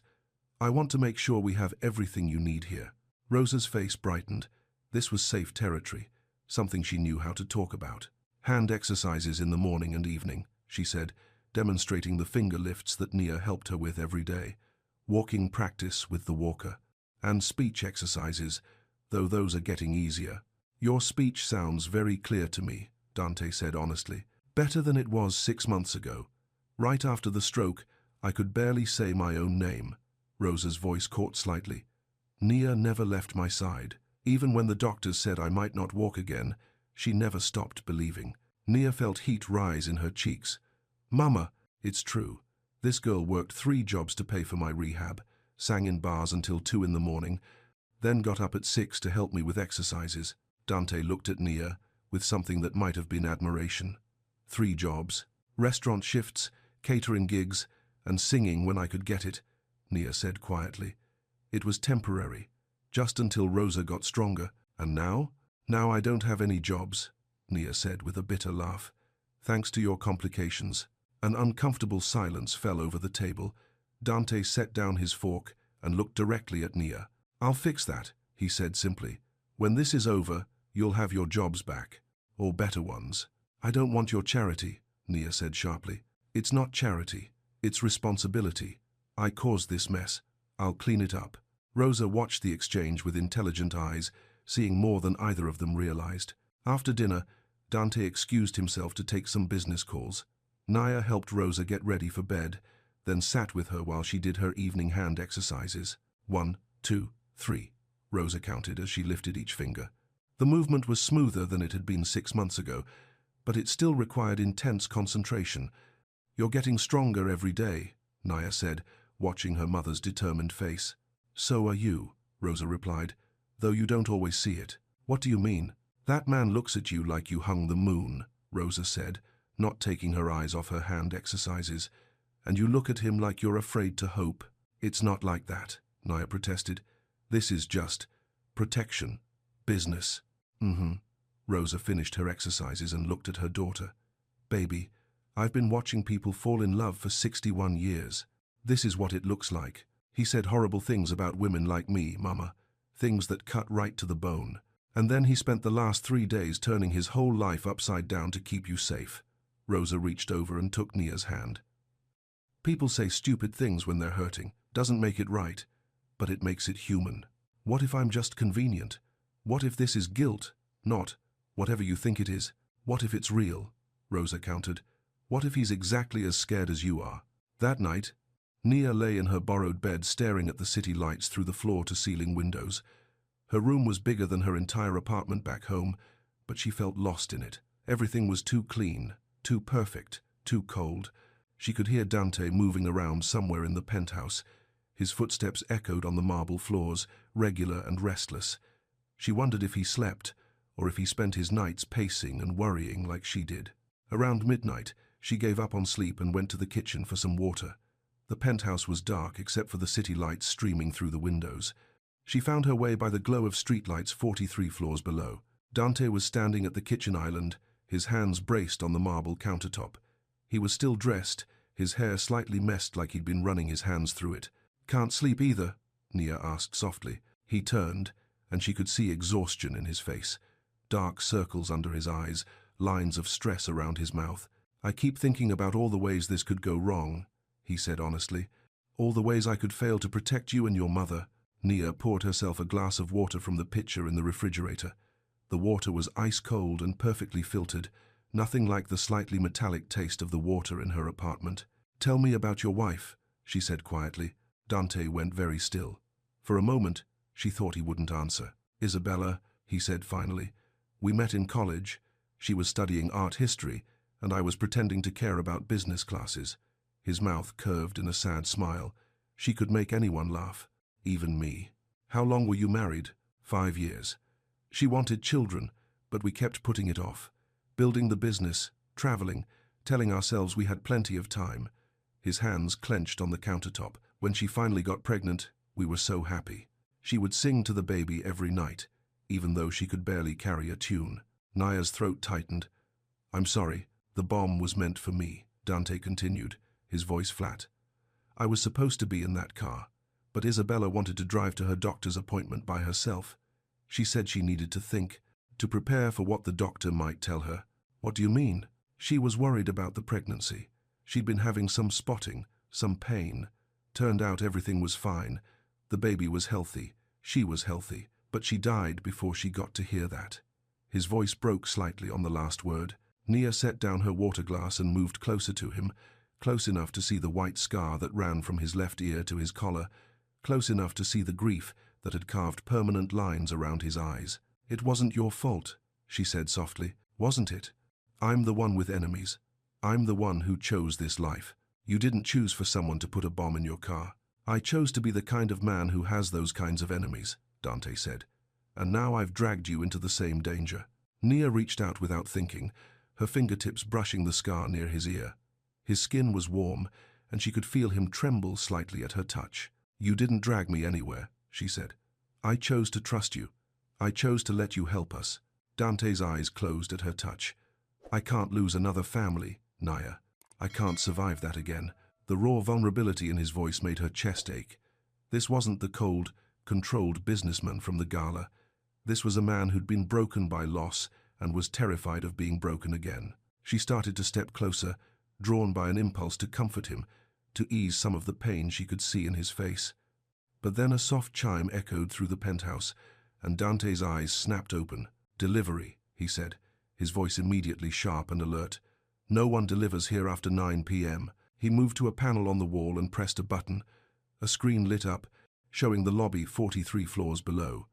I want to make sure we have everything you need here. Rosa's face brightened. This was safe territory, something she knew how to talk about. Hand exercises in the morning and evening, she said, demonstrating the finger lifts that Nia helped her with every day. Walking practice with the walker. And speech exercises, though those are getting easier. Your speech sounds very clear to me, Dante said honestly. Better than it was 6 months ago. Right after the stroke, I could barely say my own name. Rosa's voice caught slightly. Nia never left my side. Even when the doctors said I might not walk again, she never stopped believing. Nia felt heat rise in her cheeks. Mama, it's true. This girl worked 3 jobs to pay for my rehab, sang in bars until 2 in the morning, then got up at 6 to help me with exercises. Dante looked at Nia with something that might have been admiration. 3 jobs, restaurant shifts, catering gigs, and singing when I could get it, Nia said quietly. It was temporary, just until Rosa got stronger. And now? Now I don't have any jobs, Nia said with a bitter laugh. Thanks to your complications. An uncomfortable silence fell over the table. Dante set down his fork and looked directly at Nia. "I'll fix that," he said simply. "When this is over, you'll have your jobs back. Or better ones." "I don't want your charity," Nia said sharply. "It's not charity. It's responsibility. I caused this mess. I'll clean it up." Rosa watched the exchange with intelligent eyes, seeing more than either of them realized. After dinner, Dante excused himself to take some business calls. Nia helped Rosa get ready for bed, then sat with her while she did her evening hand exercises. 1, 2, 3, Rosa counted as she lifted each finger. The movement was smoother than it had been 6 months ago, but it still required intense concentration. "You're getting stronger every day," Nia said, watching her mother's determined face. "So are you," Rosa replied, "though you don't always see it." "What do you mean?" "That man looks at you like you hung the moon," Rosa said, not taking her eyes off her hand exercises. "And you look at him like you're afraid to hope." "It's not like that," Nia protested. "This is just protection. Business." Rosa finished her exercises and looked at her daughter. "Baby, I've been watching people fall in love for 61 years. This is what it looks like. He said horrible things about women like me, Mama. Things that cut right to the bone. And then he spent the last 3 days turning his whole life upside down to keep you safe." Rosa reached over and took Nia's hand. "People say stupid things when they're hurting. Doesn't make it right, but it makes it human. What if I'm just convenient? What if this is guilt, not whatever you think it is? What if it's real?" Rosa countered. "What if he's exactly as scared as you are?" That night, Nia lay in her borrowed bed staring at the city lights through the floor-to-ceiling windows. Her room was bigger than her entire apartment back home, but she felt lost in it. Everything was too clean, too perfect, too cold. She could hear Dante moving around somewhere in the penthouse. His footsteps echoed on the marble floors, regular and restless. She wondered if he slept, or if he spent his nights pacing and worrying like she did. Around midnight, she gave up on sleep and went to the kitchen for some water. The penthouse was dark except for the city lights streaming through the windows. She found her way by the glow of streetlights 43 floors below. Dante was standing at the kitchen island, his hands braced on the marble countertop. He was still dressed, his hair slightly messed like he'd been running his hands through it. "Can't sleep either?" Nia asked softly. He turned, and she could see exhaustion in his face. Dark circles under his eyes, lines of stress around his mouth. "I keep thinking about all the ways this could go wrong," he said honestly. "All the ways I could fail to protect you and your mother." Nia poured herself a glass of water from the pitcher in the refrigerator. The water was ice-cold and perfectly filtered, nothing like the slightly metallic taste of the water in her apartment. "Tell me about your wife," she said quietly. Dante went very still. For a moment, she thought he wouldn't answer. "Isabella," he said finally. "We met in college. She was studying art history, and I was pretending to care about business classes." His mouth curved in a sad smile. "She could make anyone laugh. Even me." "How long were you married?" 5 years. "She wanted children, but we kept putting it off. Building the business, traveling, telling ourselves we had plenty of time." His hands clenched on the countertop. "When she finally got pregnant, we were so happy. She would sing to the baby every night, even though she could barely carry a tune." Nia's throat tightened. "I'm sorry, the bomb was meant for me," Dante continued, his voice flat. "I was supposed to be in that car. But Isabella wanted to drive to her doctor's appointment by herself. She said she needed to think, to prepare for what the doctor might tell her." "What do you mean?" "She was worried about the pregnancy. She'd been having some spotting, some pain. Turned out everything was fine. The baby was healthy. She was healthy. But she died before she got to hear that." His voice broke slightly on the last word. Nia set down her water glass and moved closer to him, close enough to see the white scar that ran from his left ear to his collar, close enough to see the grief that had carved permanent lines around his eyes. "It wasn't your fault," she said softly. "Wasn't it? I'm the one with enemies. I'm the one who chose this life. You didn't choose for someone to put a bomb in your car. I chose to be the kind of man who has those kinds of enemies," Dante said. "And now I've dragged you into the same danger." Nia reached out without thinking, her fingertips brushing the scar near his ear. His skin was warm, and she could feel him tremble slightly at her touch. "You didn't drag me anywhere," she said. "I chose to trust you. I chose to let you help us." Dante's eyes closed at her touch. "I can't lose another family, Nia. I can't survive that again." The raw vulnerability in his voice made her chest ache. This wasn't the cold, controlled businessman from the gala. This was a man who'd been broken by loss and was terrified of being broken again. She started to step closer, drawn by an impulse to comfort him, to ease some of the pain she could see in his face. But then a soft chime echoed through the penthouse, and Dante's eyes snapped open. "Delivery," he said, his voice immediately sharp and alert. "No one delivers here after 9 p.m. He moved to a panel on the wall and pressed a button. A screen lit up, showing the lobby 43 floors below.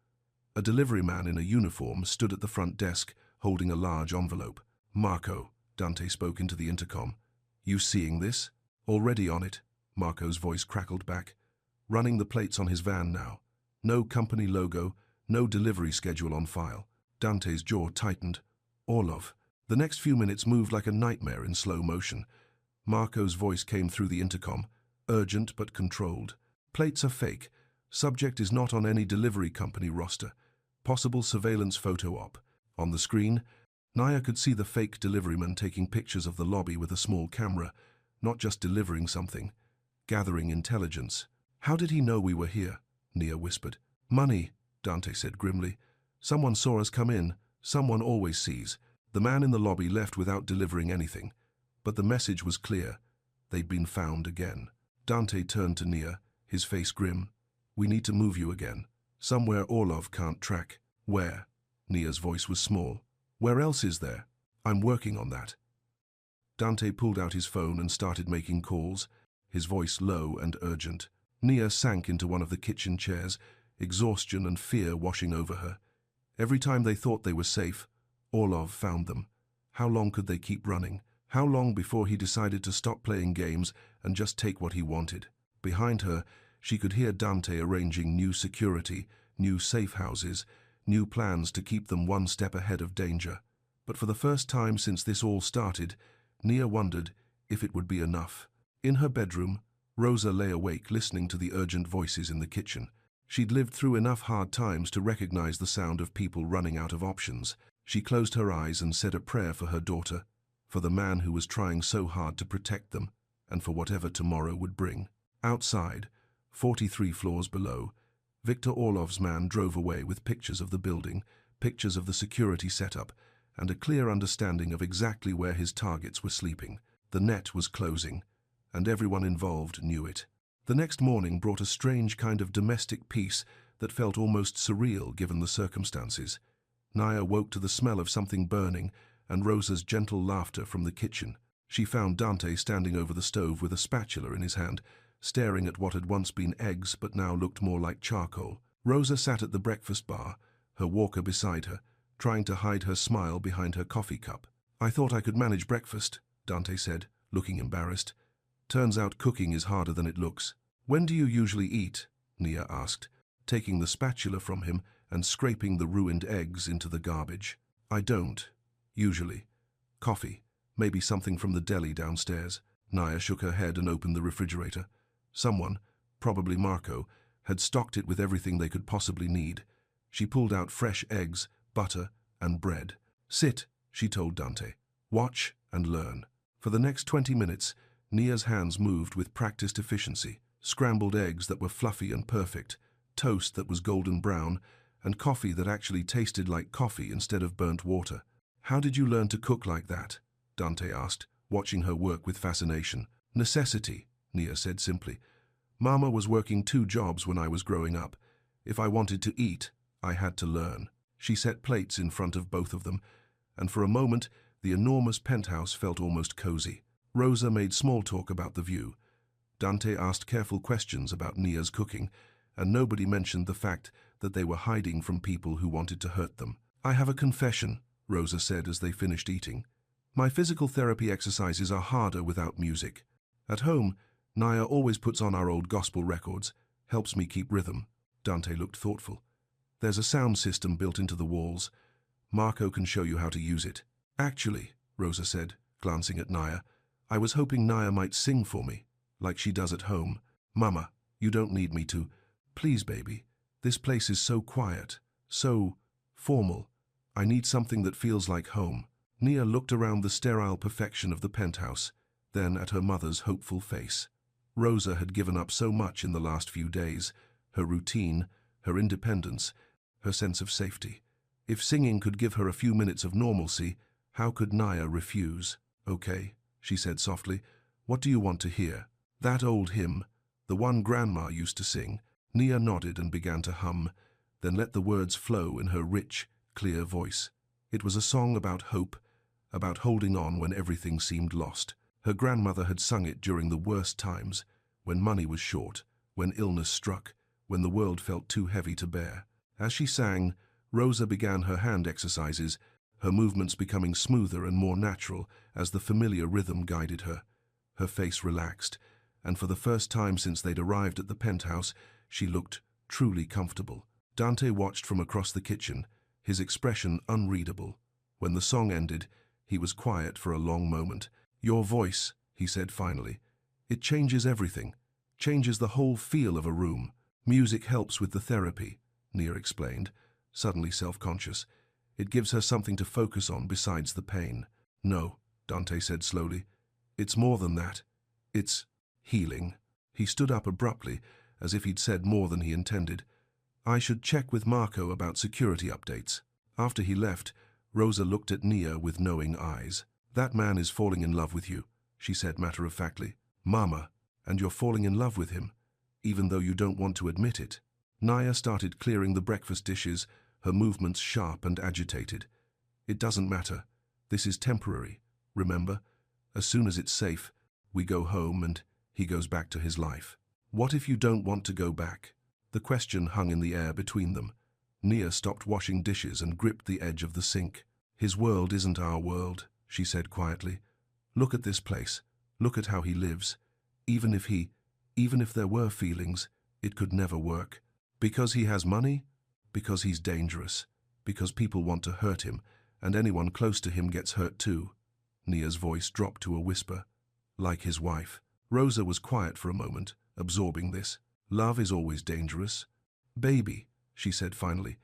A delivery man in a uniform stood at the front desk, holding a large envelope. "Marco," Dante spoke into the intercom. "You seeing this?" "Already on it," Marco's voice crackled back. "Running the plates on his van now. No company logo, no delivery schedule on file." Dante's jaw tightened. "Orlov." The next few minutes moved like a nightmare in slow motion. Marco's voice came through the intercom, urgent but controlled. "Plates are fake. Subject is not on any delivery company roster. Possible surveillance photo op." On the screen, Naya could see the fake deliveryman taking pictures of the lobby with a small camera, not just delivering something, gathering intelligence. "How did he know we were here?" Nia whispered. "Money," Dante said grimly. "Someone saw us come in. Someone always sees." The man in the lobby left without delivering anything, but the message was clear. They'd been found again. Dante turned to Nia, his face grim. "We need to move you again. Somewhere Orlov can't track." "Where?" Nia's voice was small. "Where else is there?" "I'm working on that." Dante pulled out his phone and started making calls, his voice low and urgent. Nia sank into one of the kitchen chairs, exhaustion and fear washing over her. Every time they thought they were safe, Orlov found them. How long could they keep running? How long before he decided to stop playing games and just take what he wanted? Behind her, she could hear Dante arranging new security, new safe houses, new plans to keep them one step ahead of danger. But for the first time since this all started, Nia wondered if it would be enough. In her bedroom, Rosa lay awake listening to the urgent voices in the kitchen. She'd lived through enough hard times to recognize the sound of people running out of options. She closed her eyes and said a prayer for her daughter, for the man who was trying so hard to protect them, and for whatever tomorrow would bring. Outside, 43 floors below, Victor Orlov's man drove away with pictures of the building, pictures of the security setup, and a clear understanding of exactly where his targets were sleeping. The net was closing, and everyone involved knew it. The next morning brought a strange kind of domestic peace that felt almost surreal given the circumstances. Naya woke to the smell of something burning and Rosa's gentle laughter from the kitchen. She found Dante standing over the stove with a spatula in his hand, staring at what had once been eggs but now looked more like charcoal. Rosa sat at the breakfast bar, her walker beside her, trying to hide her smile behind her coffee cup. "I thought I could manage breakfast," Dante said, looking embarrassed. "Turns out cooking is harder than it looks." "When do you usually eat?" Nia asked, taking the spatula from him and scraping the ruined eggs into the garbage. "I don't, usually. Coffee, maybe something from the deli downstairs." Naya shook her head and opened the refrigerator. Someone, probably Marco, had stocked it with everything they could possibly need. She pulled out fresh eggs, butter, and bread. "Sit," she told Dante. "Watch and learn." For the next 20 minutes, Nia's hands moved with practiced efficiency. Scrambled eggs that were fluffy and perfect, toast that was golden brown, and coffee that actually tasted like coffee instead of burnt water. "How did you learn to cook like that?" Dante asked, watching her work with fascination. "Necessity," Nia said simply. "Mama was working 2 jobs when I was growing up. If I wanted to eat, I had to learn." She set plates in front of both of them, and for a moment the enormous penthouse felt almost cozy. Rosa made small talk about the view. Dante asked careful questions about Nia's cooking, and nobody mentioned the fact that they were hiding from people who wanted to hurt them. "I have a confession," Rosa said as they finished eating. "My physical therapy exercises are harder without music. At home, Naya always puts on our old gospel records, helps me keep rhythm." Dante looked thoughtful. "There's a sound system built into the walls. Marco can show you how to use it." "Actually," Rosa said, glancing at Naya, "I was hoping Naya might sing for me, like she does at home." "Mama, you don't need me to. Please, baby. This place is so quiet, so formal. I need something that feels like home." Nia looked around the sterile perfection of the penthouse, then at her mother's hopeful face. Rosa had given up so much in the last few days, her routine, her independence, her sense of safety. If singing could give her a few minutes of normalcy, how could Naya refuse? "Okay," she said softly. "What do you want to hear?" "That old hymn, the one Grandma used to sing." Nia nodded and began to hum, then let the words flow in her rich, clear voice. It was a song about hope, about holding on when everything seemed lost. Her grandmother had sung it during the worst times, when money was short, when illness struck, when the world felt too heavy to bear. As she sang, Rosa began her hand exercises, her movements becoming smoother and more natural as the familiar rhythm guided her. Her face relaxed, and for the first time since they'd arrived at the penthouse, she looked truly comfortable. Dante watched from across the kitchen, his expression unreadable. When the song ended, he was quiet for a long moment. "Your voice," he said finally. "It changes everything, changes the whole feel of a room." "Music helps with the therapy," Nia explained, suddenly self-conscious. "It gives her something to focus on besides the pain." "No," Dante said slowly. "It's more than that. It's healing." He stood up abruptly, as if he'd said more than he intended. "I should check with Marco about security updates." After he left, Rosa looked at Nia with knowing eyes. "That man is falling in love with you," she said matter-of-factly. "Mama, and you're falling in love with him, even though you don't want to admit it." Nia started clearing the breakfast dishes, her movements sharp and agitated. "It doesn't matter. This is temporary, remember? As soon as it's safe, we go home and he goes back to his life." "What if you don't want to go back?" The question hung in the air between them. Nia stopped washing dishes and gripped the edge of the sink. "His world isn't our world," she said quietly. "Look at this place. Look at how he lives. Even if there were feelings, it could never work. Because he has money? Because he's dangerous. Because people want to hurt him, and anyone close to him gets hurt too." Nia's voice dropped to a whisper. "Like his wife." Rosa was quiet for a moment, absorbing this. "Love is always dangerous." "Baby," she said finally,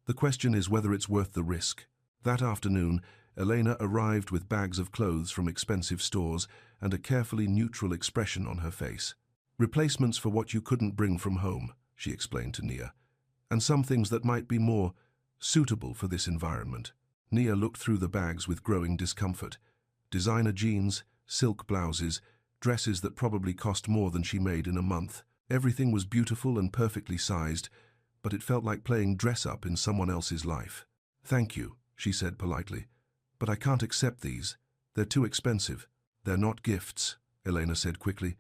"the question is whether it's worth the risk." That afternoon, Elena arrived with bags of clothes from expensive stores and a carefully neutral expression on her face. "Replacements for what you couldn't bring from home," she explained to Nia, "and some things that might be more suitable for this environment." Nia looked through the bags with growing discomfort. Designer jeans, silk blouses, dresses that probably cost more than she made in a month. Everything was beautiful and perfectly sized, but it felt like playing dress-up in someone else's life. "Thank you," she said politely, "but I can't accept these. They're too expensive." "They're not gifts," Elena said quickly.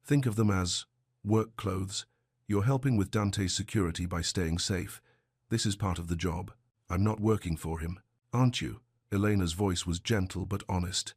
"Think of them as work clothes. You're helping with Dante's security by staying safe. This is part of the job. I'm not working for him." "Aren't you?" Elena's voice was gentle but honest.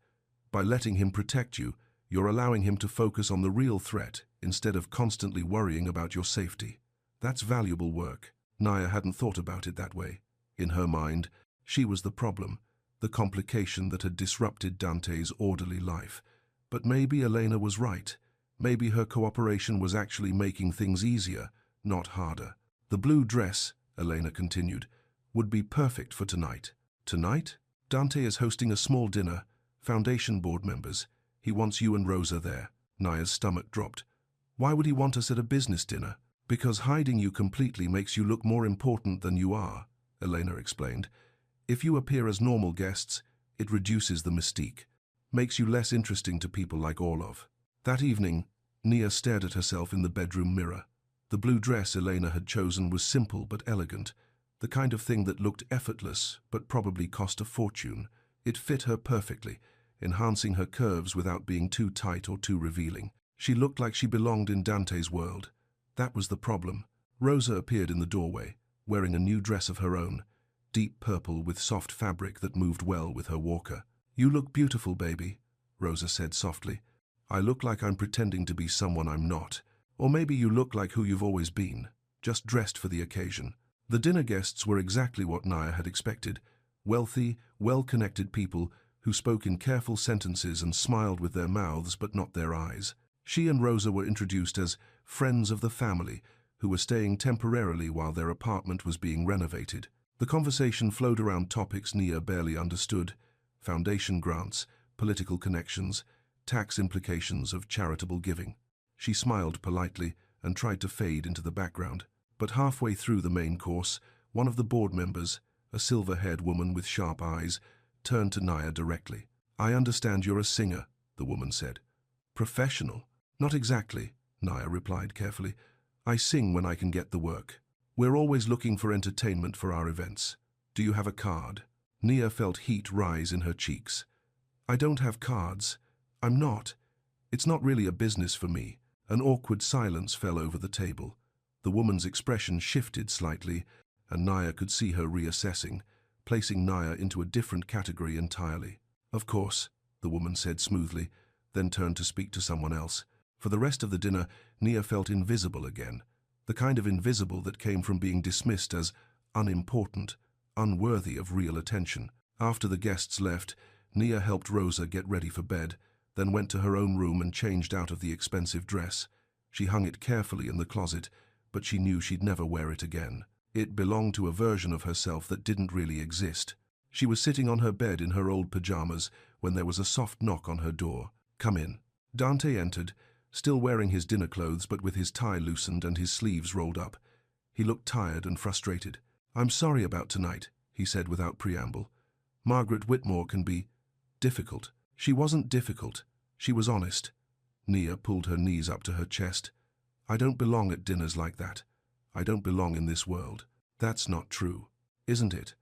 "By letting him protect you, you're allowing him to focus on the real threat instead of constantly worrying about your safety. That's valuable work." Nia hadn't thought about it that way. In her mind, she was the problem, the complication that had disrupted Dante's orderly life. But maybe Elena was right. Maybe her cooperation was actually making things easier, not harder. "The blue dress," Elena continued, "would be perfect for tonight." "Tonight?" "Dante is hosting a small dinner, Foundation board members. He wants you and Rosa there." Nia's stomach dropped. "Why would he want us at a business dinner?" "Because hiding you completely makes you look more important than you are," Elena explained. "If you appear as normal guests, it reduces the mystique, makes you less interesting to people like Orlov." That evening, Nia stared at herself in the bedroom mirror. The blue dress Elena had chosen was simple but elegant, the kind of thing that looked effortless but probably cost a fortune. It fit her perfectly, enhancing her curves without being too tight or too revealing. She looked like she belonged in Dante's world. That was the problem. Rosa appeared in the doorway, wearing a new dress of her own, deep purple with soft fabric that moved well with her walker. "You look beautiful, baby," Rosa said softly. "I look like I'm pretending to be someone I'm not. Or maybe you look like who you've always been, just dressed for the occasion." The dinner guests were exactly what Nia had expected. Wealthy, well-connected people who spoke in careful sentences and smiled with their mouths but not their eyes. She and Rosa were introduced as friends of the family who were staying temporarily while their apartment was being renovated. The conversation flowed around topics Nia barely understood: foundation grants, political connections, tax implications of charitable giving. She smiled politely and tried to fade into the background. But halfway through the main course, one of the board members, a silver-haired woman with sharp eyes, turned to Naya directly. "I understand you're a singer," the woman said. "Professional?" "Not exactly," Naya replied carefully. "I sing when I can get the work. We're always looking for entertainment for our events. Do you have a card?" Nia felt heat rise in her cheeks. "I don't have cards. I'm not. It's not really a business for me." An awkward silence fell over the table. The woman's expression shifted slightly, and Naya could see her reassessing, placing Naya into a different category entirely. "Of course," the woman said smoothly, then turned to speak to someone else. For the rest of the dinner, Nia felt invisible again, the kind of invisible that came from being dismissed as unimportant, unworthy of real attention. After the guests left, Nia helped Rosa get ready for bed, then went to her own room and changed out of the expensive dress. She hung it carefully in the closet, but she knew she'd never wear it again. It belonged to a version of herself that didn't really exist. She was sitting on her bed in her old pajamas when there was a soft knock on her door. "Come in." Dante entered, still wearing his dinner clothes but with his tie loosened and his sleeves rolled up. He looked tired and frustrated. "I'm sorry about tonight," he said without preamble. "Margaret Whitmore can be difficult." "She wasn't difficult. She was honest." Nia pulled her knees up to her chest. "I don't belong at dinners like that. I don't belong in this world." "That's not true, isn't it?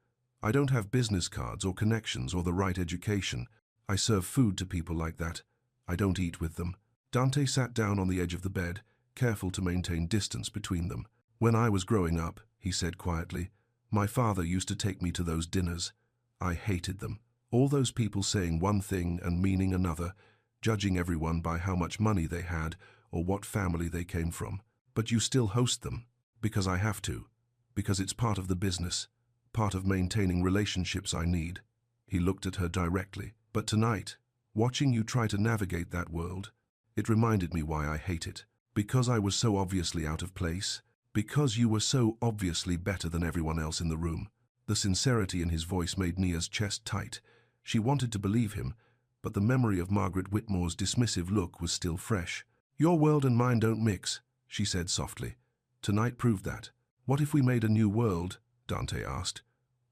I don't have business cards or connections or the right education. I serve food to people like that. I don't eat with them." Dante sat down on the edge of the bed, careful to maintain distance between them. "When I was growing up," he said quietly, "my father used to take me to those dinners. I hated them. All those people saying one thing and meaning another, judging everyone by how much money they had or what family they came from. But you still host them, because I have to, because it's part of the business, part of maintaining relationships I need." He looked at her directly. "But tonight, watching you try to navigate that world, it reminded me why I hate it. Because I was so obviously out of place, because you were so obviously better than everyone else in the room." The sincerity in his voice made Nia's chest tight. She wanted to believe him, but the memory of Margaret Whitmore's dismissive look was still fresh. "Your world and mine don't mix," she said softly. "Tonight proved that." "What if we made a new world?" Dante asked.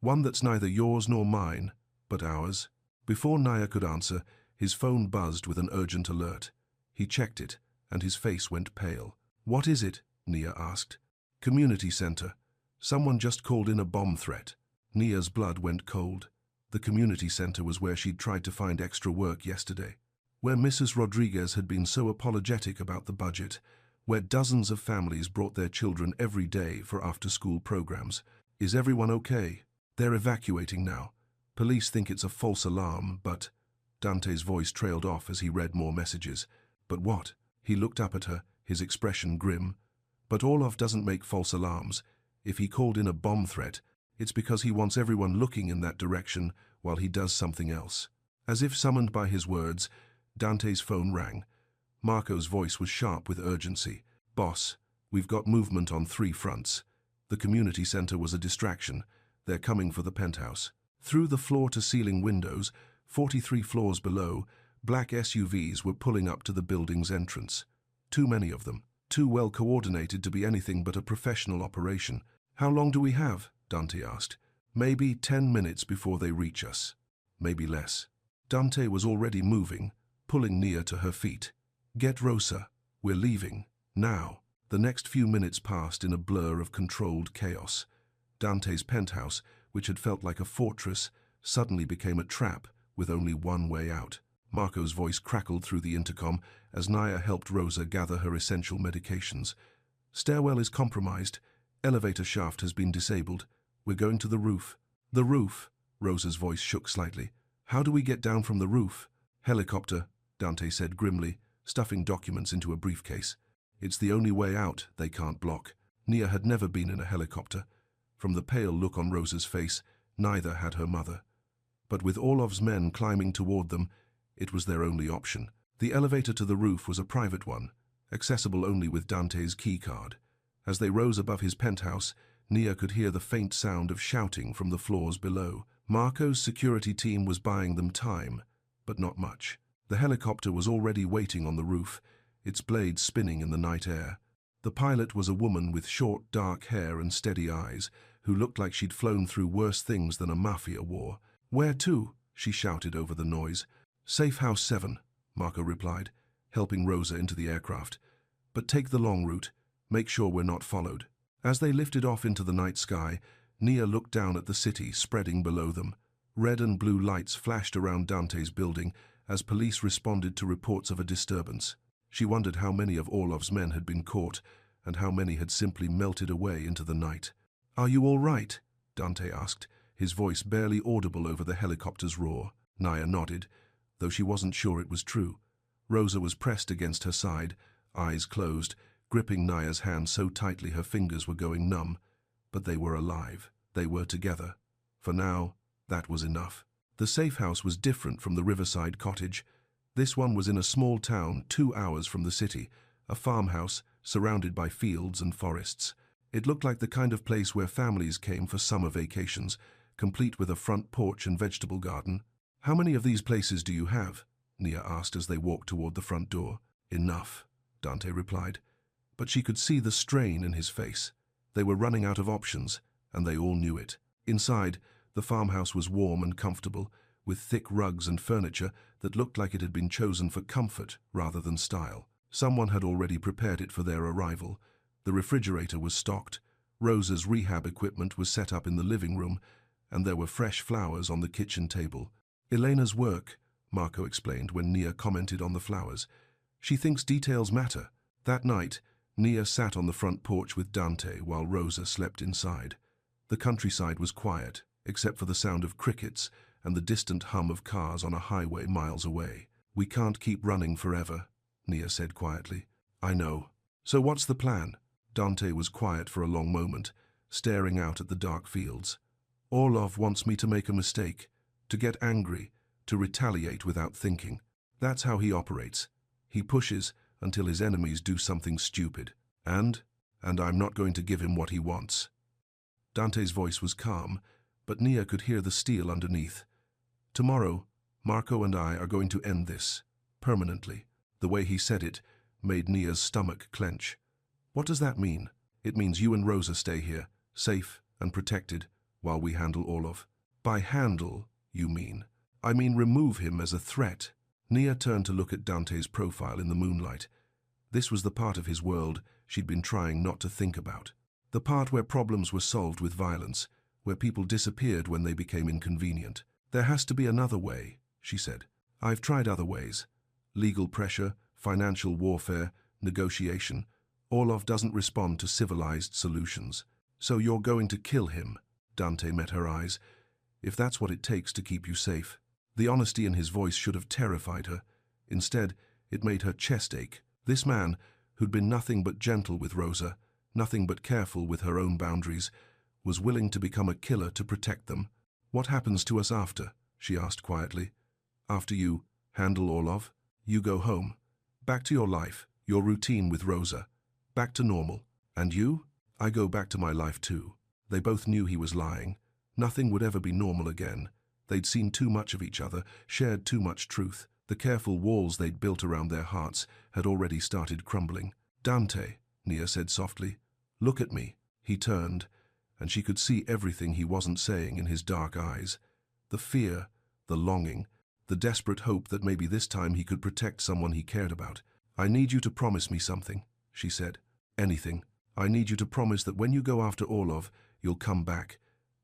"One that's neither yours nor mine, but ours?" Before Nia could answer, his phone buzzed with an urgent alert. He checked it, and his face went pale. "What is it?" Nia asked. "Community center. Someone just called in a bomb threat." Nia's blood went cold. The community center was where she'd tried to find extra work yesterday, where Mrs. Rodriguez had been so apologetic about the budget, where dozens of families brought their children every day for after-school programs. "Is everyone okay?" "They're evacuating now. Police think it's a false alarm, but—" Dante's voice trailed off as he read more messages. "But what?" He looked up at her, his expression grim. "But Orlov doesn't make false alarms. If he called in a bomb threat, it's because he wants everyone looking in that direction while he does something else." As if summoned by his words, Dante's phone rang. Marco's voice was sharp with urgency. "Boss, we've got movement on 3 fronts. The community center was a distraction. They're coming for the penthouse." Through the floor-to-ceiling windows, 43 floors below, black SUVs were pulling up to the building's entrance. Too many of them, too well coordinated to be anything but a professional operation. "How long do we have?" Dante asked. "Maybe 10 minutes before they reach us. Maybe less." Dante was already moving, pulling Nia to her feet. "Get Rosa. We're leaving. Now." The next few minutes passed in a blur of controlled chaos. Dante's penthouse, which had felt like a fortress, suddenly became a trap with only one way out. Marco's voice crackled through the intercom as Nia helped Rosa gather her essential medications. "Stairwell is compromised. Elevator shaft has been disabled. We're going to the roof." "The roof?" Rosa's voice shook slightly. "How do we get down from the roof?" "Helicopter," Dante said grimly, stuffing documents into a briefcase. "It's the only way out they can't block." Nia had never been in a helicopter. From the pale look on Rosa's face, neither had her mother. But with Orlov's men climbing toward them, it was their only option. The elevator to the roof was a private one, accessible only with Dante's keycard. As they rose above his penthouse, Nia could hear the faint sound of shouting from the floors below. Marco's security team was buying them time, but not much. The helicopter was already waiting on the roof, its blades spinning in the night air. The pilot was a woman with short, dark hair and steady eyes, who looked like she'd flown through worse things than a mafia war. "Where to?" she shouted over the noise. "Safe House 7, Marco replied, helping Rosa into the aircraft. "But take the long route. Make sure we're not followed." As they lifted off into the night sky, Nia looked down at the city spreading below them. Red and blue lights flashed around Dante's building as police responded to reports of a disturbance. She wondered how many of Orlov's men had been caught and how many had simply melted away into the night. "Are you all right?" Dante asked, his voice barely audible over the helicopter's roar. Nia nodded, though she wasn't sure it was true. Rosa was pressed against her side, eyes closed, gripping Nia's hand so tightly her fingers were going numb. But they were alive. They were together. For now, that was enough. The safe house was different from the riverside cottage. This one was in a small town 2 hours from the city, a farmhouse surrounded by fields and forests. It looked like the kind of place where families came for summer vacations, complete with a front porch and vegetable garden. "How many of these places do you have?" Nia asked as they walked toward the front door. "Enough," Dante replied. But she could see the strain in his face. They were running out of options, and they all knew it. Inside, the farmhouse was warm and comfortable, with thick rugs and furniture that looked like it had been chosen for comfort rather than style. Someone had already prepared it for their arrival. The refrigerator was stocked, Rosa's rehab equipment was set up in the living room, and there were fresh flowers on the kitchen table. "Elena's work," Marco explained when Nia commented on the flowers. "She thinks details matter." That night, Nia sat on the front porch with Dante while Rosa slept inside. The countryside was quiet, except for the sound of crickets and the distant hum of cars on a highway miles away. "We can't keep running forever," Nia said quietly. "I know. So what's the plan?" Dante was quiet for a long moment, staring out at the dark fields. "Orlov wants me to make a mistake, to get angry, to retaliate without thinking. That's how he operates. He pushes until his enemies do something stupid. And I'm not going to give him what he wants." Dante's voice was calm, but Nia could hear the steel underneath. "Tomorrow, Marco and I are going to end this, permanently." The way he said it made Nia's stomach clench. "What does that mean?" "It means you and Rosa stay here, safe and protected, while we handle Orlov." "By handle, you mean?" "I mean remove him as a threat." Nia turned to look at Dante's profile in the moonlight. This was the part of his world she'd been trying not to think about. The part where problems were solved with violence, where people disappeared when they became inconvenient. "There has to be another way," she said. "I've tried other ways. Legal pressure, financial warfare, negotiation. Orlov doesn't respond to civilized solutions." "So you're going to kill him?" Dante met her eyes. "If that's what it takes to keep you safe." The honesty in his voice should have terrified her. Instead, it made her chest ache. This man, who'd been nothing but gentle with Rosa, nothing but careful with her own boundaries, was willing to become a killer to protect them. "What happens to us after?" she asked quietly. "After you handle Orlov, you go home. Back to your life, your routine with Rosa. Back to normal. And you?" "I go back to my life too." They both knew he was lying. Nothing would ever be normal again. They'd seen too much of each other, shared too much truth. The careful walls they'd built around their hearts had already started crumbling. "Dante," Nia said softly, "look at me." He turned, and she could see everything he wasn't saying in his dark eyes. The fear, the longing, the desperate hope that maybe this time he could protect someone he cared about. "I need you to promise me something," she said. "Anything. I need you to promise that when you go after Orlov, you'll come back.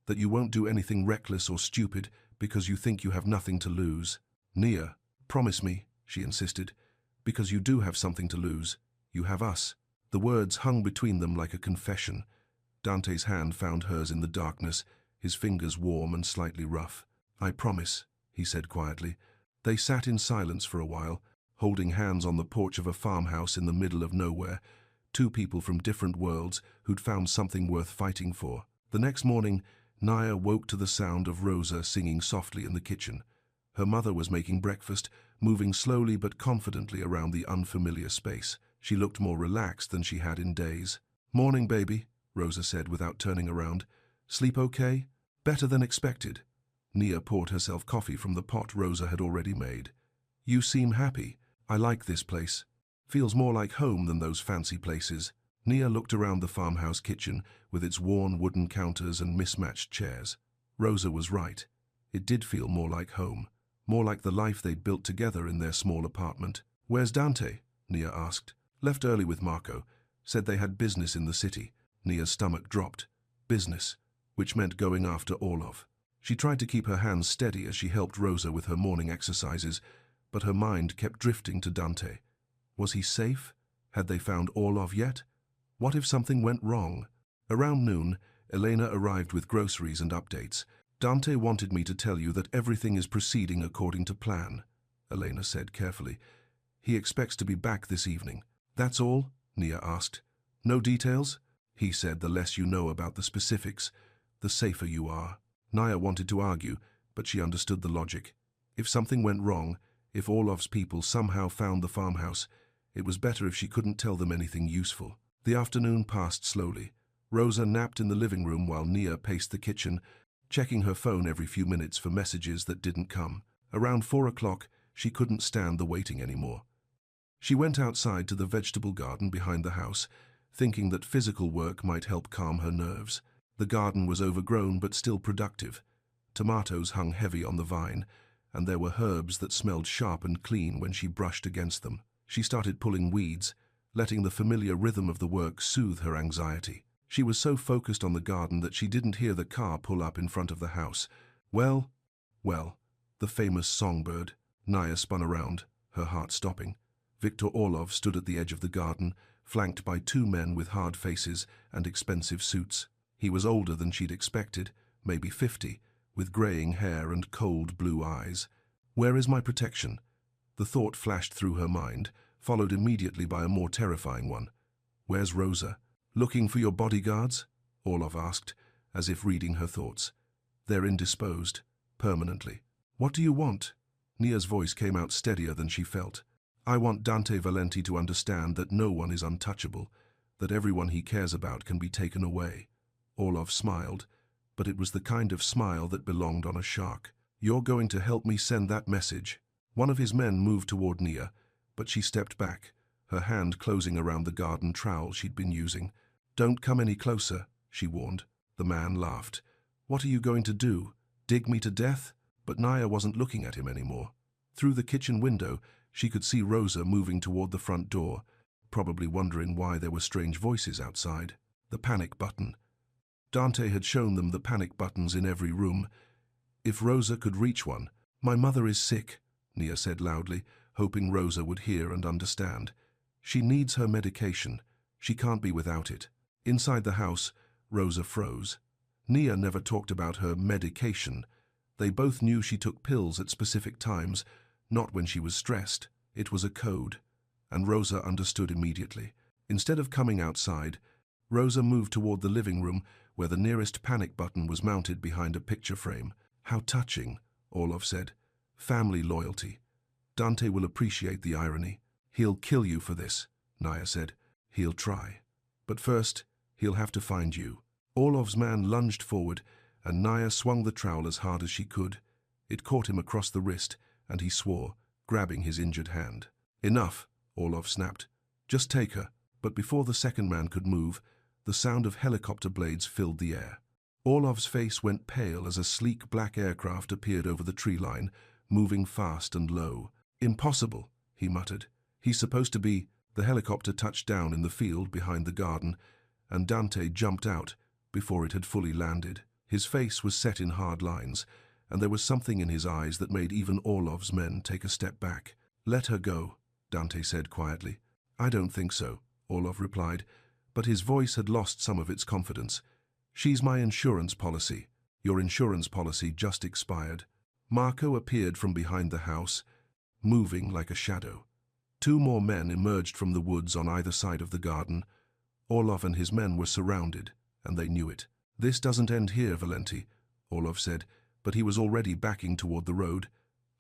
That you won't do anything reckless or stupid because you think you have nothing to lose." "Nia, promise me," she insisted, "because you do have something to lose. You have us." The words hung between them like a confession. Dante's hand found hers in the darkness, his fingers warm and slightly rough. "I promise," he said quietly. They sat in silence for a while, holding hands on the porch of a farmhouse in the middle of nowhere, two people from different worlds who'd found something worth fighting for. The next morning, Nia woke to the sound of Rosa singing softly in the kitchen. Her mother was making breakfast, moving slowly but confidently around the unfamiliar space. She looked more relaxed than she had in days. "Morning, baby," Rosa said without turning around. "Sleep okay?" "Better than expected." Nia poured herself coffee from the pot Rosa had already made. "You seem happy. I like this place. Feels more like home than those fancy places." Nia looked around the farmhouse kitchen with its worn wooden counters and mismatched chairs. Rosa was right. It did feel more like home, more like the life they'd built together in their small apartment. "Where's Dante?" Nia asked. "Left early with Marco. Said they had business in the city." Nia's stomach dropped. Business, which meant going after Orlov. She tried to keep her hands steady as she helped Rosa with her morning exercises, but her mind kept drifting to Dante. Was he safe? Had they found Orlov yet? What if something went wrong? Around noon, Elena arrived with groceries and updates. "Dante wanted me to tell you that everything is proceeding according to plan," Elena said carefully. "He expects to be back this evening." "That's all?" Nia asked. "No details?" He said, "The less you know about the specifics, the safer you are." Nia wanted to argue, but she understood the logic. If something went wrong, if Orlov's people somehow found the farmhouse, it was better if she couldn't tell them anything useful. The afternoon passed slowly. Rosa napped in the living room while Nia paced the kitchen, checking her phone every few minutes for messages that didn't come. Around 4 o'clock, she couldn't stand the waiting anymore. She went outside to the vegetable garden behind the house, thinking that physical work might help calm her nerves. The garden was overgrown but still productive. Tomatoes hung heavy on the vine, and there were herbs that smelled sharp and clean when she brushed against them. She started pulling weeds, letting the familiar rhythm of the work soothe her anxiety. She was so focused on the garden that she didn't hear the car pull up in front of the house. Well, the famous songbird. Nia spun around, her heart stopping. Viktor Orlov stood at the edge of the garden, flanked by 2 men with hard faces and expensive suits. He was older than she'd expected, maybe 50, with graying hair and cold blue eyes. "Where is my protection?" The thought flashed through her mind, followed immediately by a more terrifying one. "Where's Rosa?" "Looking for your bodyguards?" Orlov asked, as if reading her thoughts. "They're indisposed, permanently." "What do you want?" Nia's voice came out steadier than she felt. "I want Dante Valenti to understand that no one is untouchable, that everyone he cares about can be taken away." Orlov smiled, but it was the kind of smile that belonged on a shark. "You're going to help me send that message?" One of his men moved toward Nia, but she stepped back, her hand closing around the garden trowel she'd been using. "Don't come any closer," she warned. The man laughed. "What are you going to do? Dig me to death?" But Nia wasn't looking at him anymore. Through the kitchen window, she could see Rosa moving toward the front door, probably wondering why there were strange voices outside. The panic button. Dante had shown them the panic buttons in every room. If Rosa could reach one. "My mother is sick," Nia said loudly, hoping Rosa would hear and understand. "She needs her medication. She can't be without it." Inside the house, Rosa froze. Nia never talked about her medication. They both knew she took pills at specific times, not when she was stressed. It was a code, and Rosa understood immediately. Instead of coming outside, Rosa moved toward the living room where the nearest panic button was mounted behind a picture frame. "How touching," Orlov said. "Family loyalty. Dante will appreciate the irony." "He'll kill you for this," Nia said. "He'll try. But first, he'll have to find you." Orlov's man lunged forward, and Nia swung the trowel as hard as she could. It caught him across the wrist, and he swore, grabbing his injured hand. "Enough," Orlov snapped. "Just take her." But before the second man could move, the sound of helicopter blades filled the air. Orlov's face went pale as a sleek black aircraft appeared over the tree line, moving fast and low. "Impossible," he muttered. "He's supposed to be—" The helicopter touched down in the field behind the garden, and Dante jumped out before it had fully landed. His face was set in hard lines, and there was something in his eyes that made even Orlov's men take a step back. "Let her go," Dante said quietly. "I don't think so," Orlov replied, but his voice had lost some of its confidence. "She's my insurance policy. Your insurance policy just expired." Marco appeared from behind the house, moving like a shadow. 2 more men emerged from the woods on either side of the garden. Orlov and his men were surrounded, and they knew it. "This doesn't end here, Valenti," Orlov said, but he was already backing toward the road.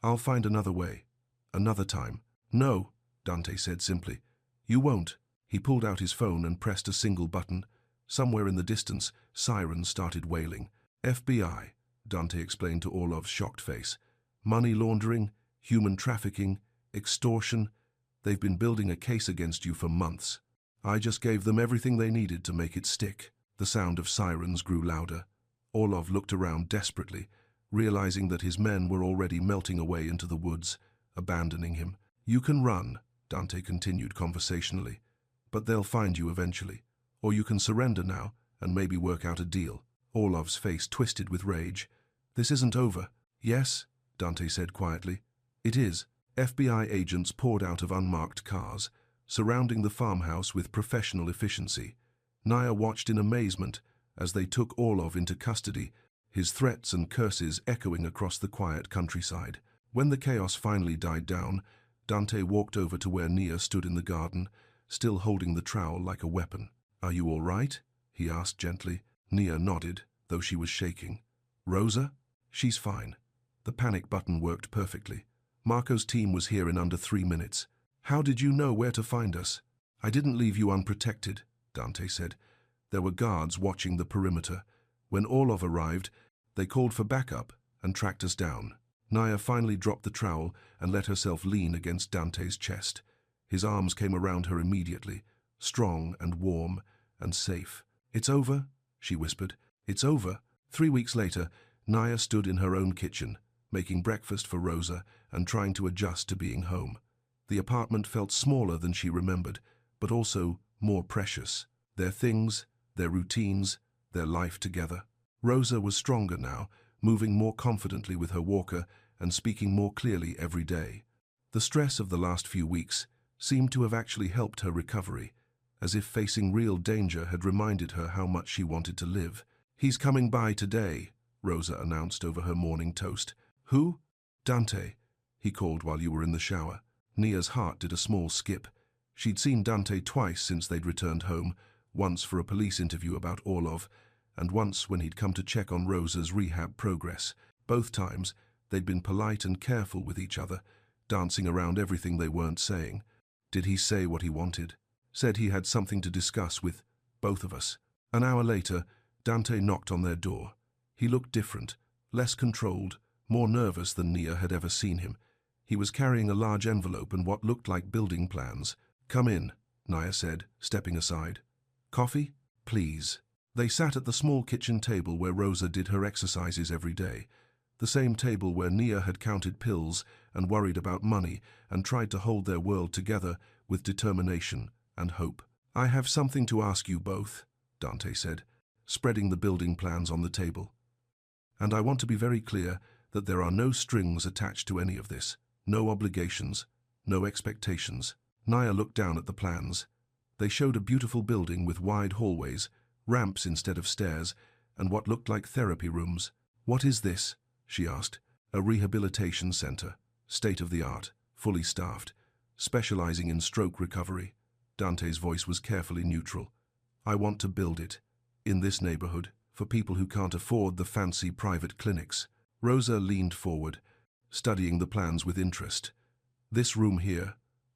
"I'll find another way. Another time." "No," Dante said simply. "You won't." He pulled out his phone and pressed a single button. Somewhere in the distance, sirens started wailing. "FBI," Dante explained to Orlov's shocked face. "Money laundering, human trafficking, extortion. They've been building a case against you for months." I just gave them everything they needed to make it stick. The sound of sirens grew louder. Orlov looked around desperately, realizing that his men were already melting away into the woods, abandoning him. You can run, Dante continued conversationally, but they'll find you eventually. Or you can surrender now and maybe work out a deal. Orlov's face twisted with rage. This isn't over. Yes, Dante said quietly. It is. FBI agents poured out of unmarked cars, surrounding the farmhouse with professional efficiency. Naya watched in amazement as they took Orlov into custody, his threats and curses echoing across the quiet countryside. When the chaos finally died down, Dante walked over to where Nia stood in the garden, still holding the trowel like a weapon. Are you all right? He asked gently. Nia nodded, though she was shaking. Rosa? She's fine. The panic button worked perfectly. Marco's team was here in under 3 minutes. How did you know where to find us? I didn't leave you unprotected, Dante said. There were guards watching the perimeter. When Orlov arrived, they called for backup and tracked us down. Naya finally dropped the trowel and let herself lean against Dante's chest. His arms came around her immediately, strong and warm and safe. It's over, she whispered. It's over. 3 weeks later, Naya stood in her own kitchen, making breakfast for Rosa and trying to adjust to being home. The apartment felt smaller than she remembered, but also more precious. Their things, their routines, their life together. Rosa was stronger now, moving more confidently with her walker and speaking more clearly every day. The stress of the last few weeks seemed to have actually helped her recovery, as if facing real danger had reminded her how much she wanted to live. He's coming by today, Rosa announced over her morning toast. Who? Dante, he called while you were in the shower. Nia's heart did a small skip. She'd seen Dante twice since they'd returned home, once for a police interview about Orlov, and once when he'd come to check on Rosa's rehab progress. Both times, they'd been polite and careful with each other, dancing around everything they weren't saying. Did he say what he wanted? Said he had something to discuss with both of us. An hour later, Dante knocked on their door. He looked different, less controlled, more nervous than Nia had ever seen him. He was carrying a large envelope and what looked like building plans. Come in, Nia said, stepping aside. Coffee? Please. They sat at the small kitchen table where Rosa did her exercises every day, the same table where Nia had counted pills and worried about money and tried to hold their world together with determination and hope. I have something to ask you both, Dante said, spreading the building plans on the table. And I want to be very clear that there are no strings attached to any of this, no obligations, no expectations. Nia looked down at the plans. They showed a beautiful building with wide hallways, ramps instead of stairs, and what looked like therapy rooms. What is this? She asked. A rehabilitation center, state-of-the-art, fully staffed, specializing in stroke recovery. Dante's voice was carefully neutral. I want to build it, in this neighborhood, for people who can't afford the fancy private clinics. Rosa leaned forward, studying the plans with interest. This room here,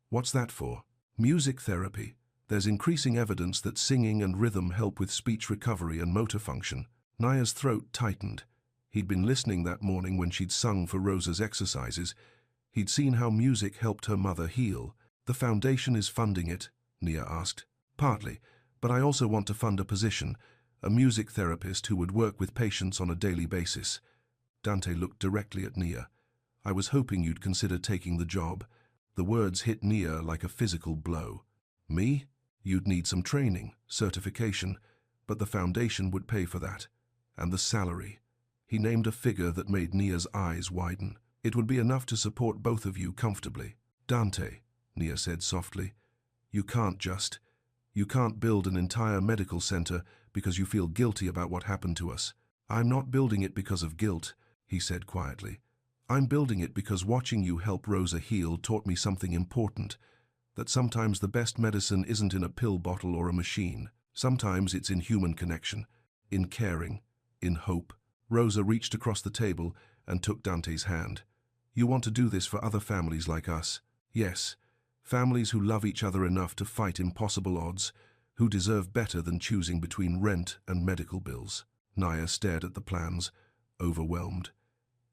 what's that for? Music therapy. There's increasing evidence that singing and rhythm help with speech recovery and motor function. Naya's throat tightened. He'd been listening that morning when she'd sung for Rosa's exercises. He'd seen how music helped her mother heal. The foundation is funding it, Nia asked. Partly, but I also want to fund a position, a music therapist who would work with patients on a daily basis. Dante looked directly at Nia. I was hoping you'd consider taking the job. The words hit Nia like a physical blow. Me? You'd need some training, certification, but the foundation would pay for that. And the salary. He named a figure that made Nia's eyes widen. It would be enough to support both of you comfortably. Dante, Nia said softly, you can't build an entire medical center because you feel guilty about what happened to us. I'm not building it because of guilt, he said quietly. I'm building it because watching you help Rosa heal taught me something important, that sometimes the best medicine isn't in a pill bottle or a machine. Sometimes it's in human connection, in caring, in hope. Rosa reached across the table and took Dante's hand. You want to do this for other families like us? Yes, families who love each other enough to fight impossible odds, who deserve better than choosing between rent and medical bills. Nia stared at the plans, overwhelmed.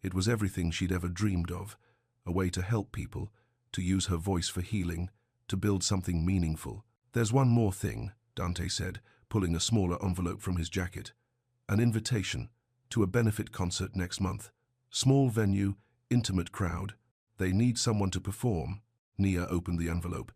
It was everything she'd ever dreamed of, a way to help people, to use her voice for healing, to build something meaningful. There's one more thing, Dante said, pulling a smaller envelope from his jacket. An invitation to a benefit concert next month. Small venue, intimate crowd. They need someone to perform. Nia opened the envelope.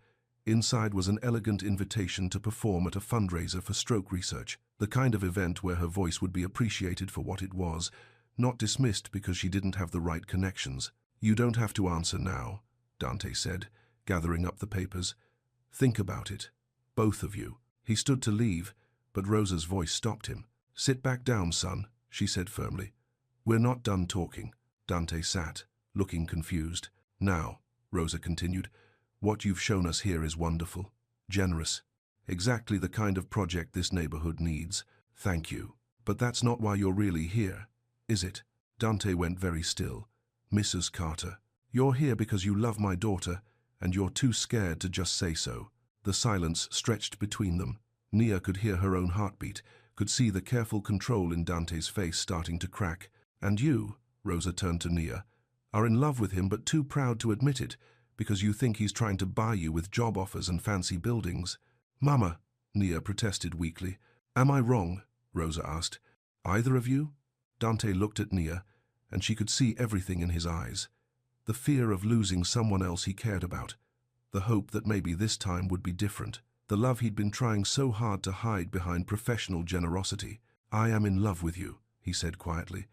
Inside was an elegant invitation to perform at a fundraiser for stroke research, the kind of event where her voice would be appreciated for what it was, not dismissed because she didn't have the right connections. You don't have to answer now, Dante said, gathering up the papers. Think about it. Both of you. He stood to leave, but Rosa's voice stopped him. Sit back down, son, she said firmly. We're not done talking. Dante sat, looking confused. Now, Rosa continued, what you've shown us here is wonderful, generous, exactly the kind of project this neighborhood needs. Thank you. But that's not why you're really here, is it? Dante went very still. Mrs. Carter, you're here because you love my daughter, and you're too scared to just say so. The silence stretched between them. Nia could hear her own heartbeat, could see the careful control in Dante's face starting to crack. And you, Rosa turned to Nia, are in love with him but too proud to admit it, because you think he's trying to buy you with job offers and fancy buildings. Mama, Nia protested weakly. Am I wrong? Rosa asked. Either of you? Dante looked at Nia, and she could see everything in his eyes. The fear of losing someone else he cared about. The hope that maybe this time would be different. The love he'd been trying so hard to hide behind professional generosity. I am in love with you, he said quietly.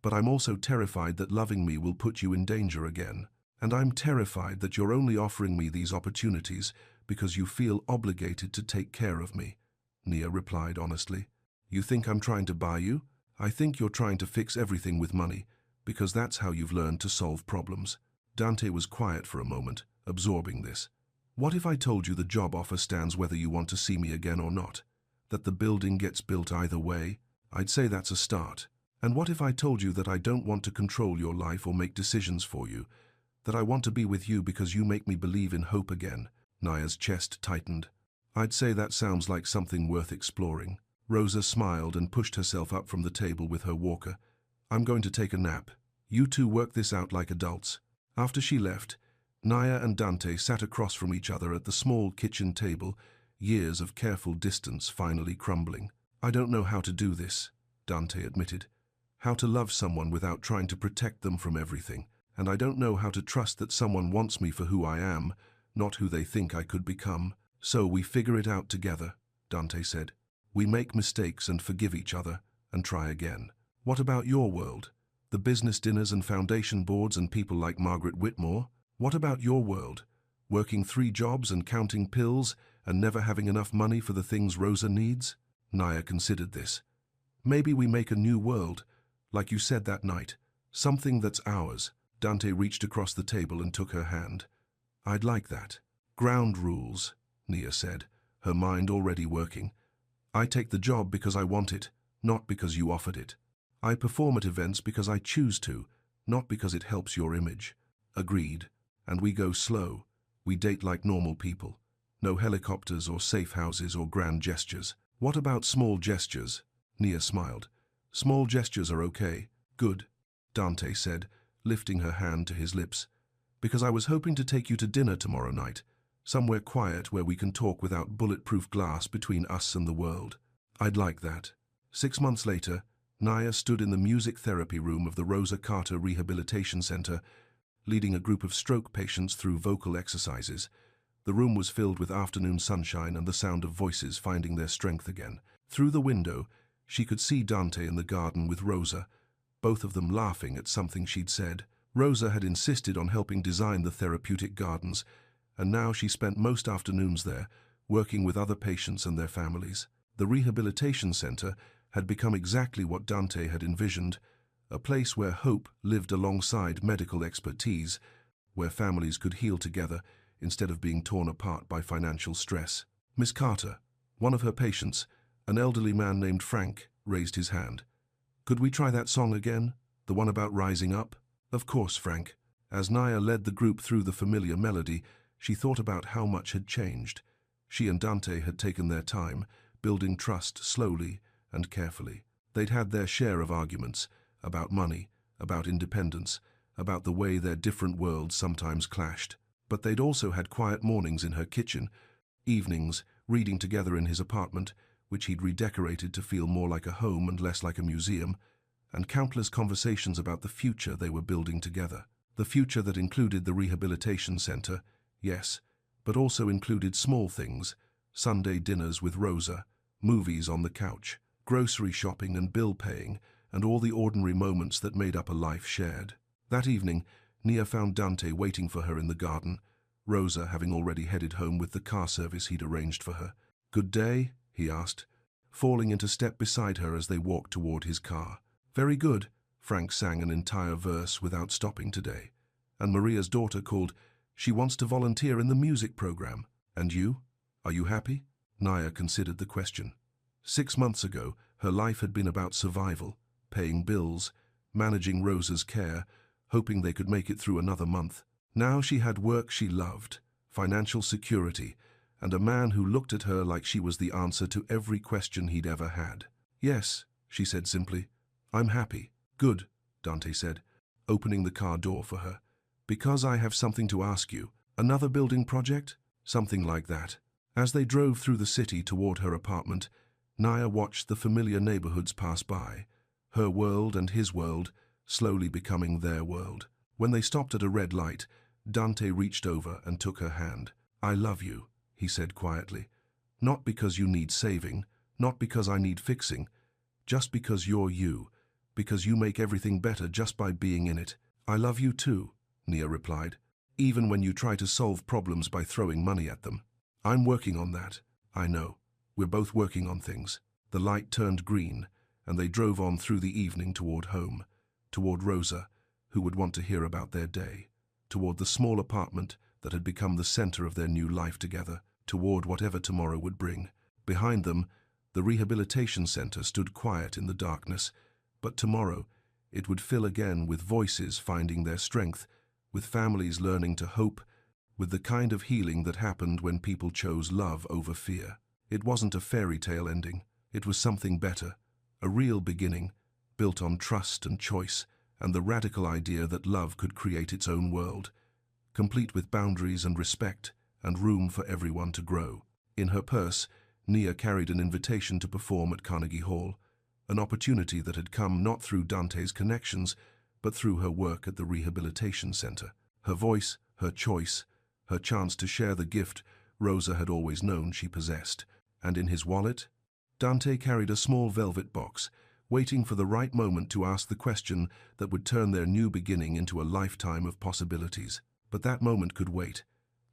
But I'm also terrified that loving me will put you in danger again. And I'm terrified that you're only offering me these opportunities because you feel obligated to take care of me, Nia replied honestly. You think I'm trying to buy you? I think you're trying to fix everything with money, because that's how you've learned to solve problems. Dante was quiet for a moment, absorbing this. What if I told you the job offer stands whether you want to see me again or not? That the building gets built either way? I'd say that's a start. And what if I told you that I don't want to control your life or make decisions for you? That I want to be with you because you make me believe in hope again? Nia's chest tightened. I'd say that sounds like something worth exploring. Rosa smiled and pushed herself up from the table with her walker. I'm going to take a nap. You two work this out like adults. After she left, Nia and Dante sat across from each other at the small kitchen table, years of careful distance finally crumbling. I don't know how to do this, Dante admitted. How to love someone without trying to protect them from everything. And I don't know how to trust that someone wants me for who I am, not who they think I could become. So we figure it out together, Dante said. We make mistakes and forgive each other, and try again. What about your world? The business dinners and foundation boards and people like Margaret Whitmore? What about your world? Working 3 jobs and counting pills and never having enough money for the things Rosa needs? Nia considered this. Maybe we make a new world, like you said that night. Something that's ours. Dante reached across the table and took her hand. I'd like that. Ground rules, Nia said, her mind already working. I take the job because I want it, not because you offered it. I perform at events because I choose to, not because it helps your image. Agreed. And we go slow. We date like normal people. No helicopters or safe houses or grand gestures. What about small gestures? Nia smiled. Small gestures are okay. Good, Dante said, lifting her hand to his lips. Because I was hoping to take you to dinner tomorrow night, somewhere quiet where we can talk without bulletproof glass between us and the world. I'd like that. 6 months later, Nia stood in the music therapy room of the Rosa Carter Rehabilitation Center, leading a group of stroke patients through vocal exercises. The room was filled with afternoon sunshine and the sound of voices finding their strength again. Through the window, she could see Dante in the garden with Rosa, both of them laughing at something she'd said. Rosa had insisted on helping design the therapeutic gardens, and now she spent most afternoons there, working with other patients and their families. The rehabilitation center had become exactly what Dante had envisioned, a place where hope lived alongside medical expertise, where families could heal together instead of being torn apart by financial stress. Miss Carter, one of her patients, an elderly man named Frank, raised his hand. Could we try that song again? The one about rising up? Of course, Frank. As Nia led the group through the familiar melody, she thought about how much had changed. She and Dante had taken their time, building trust slowly and carefully. They'd had their share of arguments, about money, about independence, about the way their different worlds sometimes clashed. But they'd also had quiet mornings in her kitchen, evenings reading together in his apartment, which he'd redecorated to feel more like a home and less like a museum, and countless conversations about the future they were building together. The future that included the rehabilitation center, yes, but also included small things, Sunday dinners with Rosa, movies on the couch, grocery shopping and bill paying, and all the ordinary moments that made up a life shared. That evening, Nia found Dante waiting for her in the garden, Rosa having already headed home with the car service he'd arranged for her. "Good day?" he asked, falling into step beside her as they walked toward his car. "Very good," Frank sang an entire verse without stopping today. "And Maria's daughter called. She wants to volunteer in the music program. And you? Are you happy?" Nia considered the question. 6 months ago, her life had been about survival, paying bills, managing Rosa's care, hoping they could make it through another month. Now she had work she loved, financial security, and a man who looked at her like she was the answer to every question he'd ever had. "Yes," she said simply. "I'm happy." "Good," Dante said, opening the car door for her. "Because I have something to ask you. Another building project?" "Something like that." As they drove through the city toward her apartment, Nia watched the familiar neighborhoods pass by, her world and his world slowly becoming their world. When they stopped at a red light, Dante reached over and took her hand. "I love you," he said quietly. "Not because you need saving, not because I need fixing, just because you're you, because you make everything better just by being in it." "I love you too," Nia replied, "even when you try to solve problems by throwing money at them." "I'm working on that. I know. We're both working on things." The light turned green, and they drove on through the evening toward home, toward Rosa, who would want to hear about their day, toward the small apartment that had become the center of their new life together, toward whatever tomorrow would bring. Behind them, the rehabilitation center stood quiet in the darkness, but tomorrow it would fill again with voices finding their strength, with families learning to hope, with the kind of healing that happened when people chose love over fear. It wasn't a fairy tale ending. It was something better, a real beginning, built on trust and choice, and the radical idea that love could create its own world, complete with boundaries and respect, and room for everyone to grow. In her purse, Nia carried an invitation to perform at Carnegie Hall, an opportunity that had come not through Dante's connections, but through her work at the rehabilitation center. Her voice, her choice, her chance to share the gift Rosa had always known she possessed. And in his wallet, Dante carried a small velvet box, waiting for the right moment to ask the question that would turn their new beginning into a lifetime of possibilities. But that moment could wait.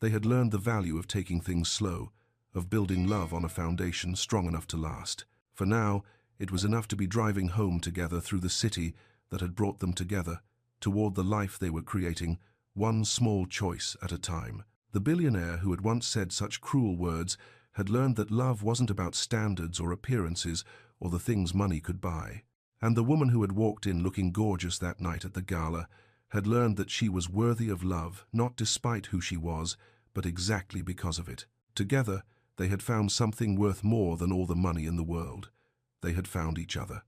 They had learned the value of taking things slow, of building love on a foundation strong enough to last. For now, it was enough to be driving home together through the city that had brought them together, toward the life they were creating, one small choice at a time. The billionaire who had once said such cruel words had learned that love wasn't about standards or appearances or the things money could buy. And the woman who had walked in looking gorgeous that night at the gala had learned that she was worthy of love, not despite who she was, but exactly because of it. Together, they had found something worth more than all the money in the world. They had found each other.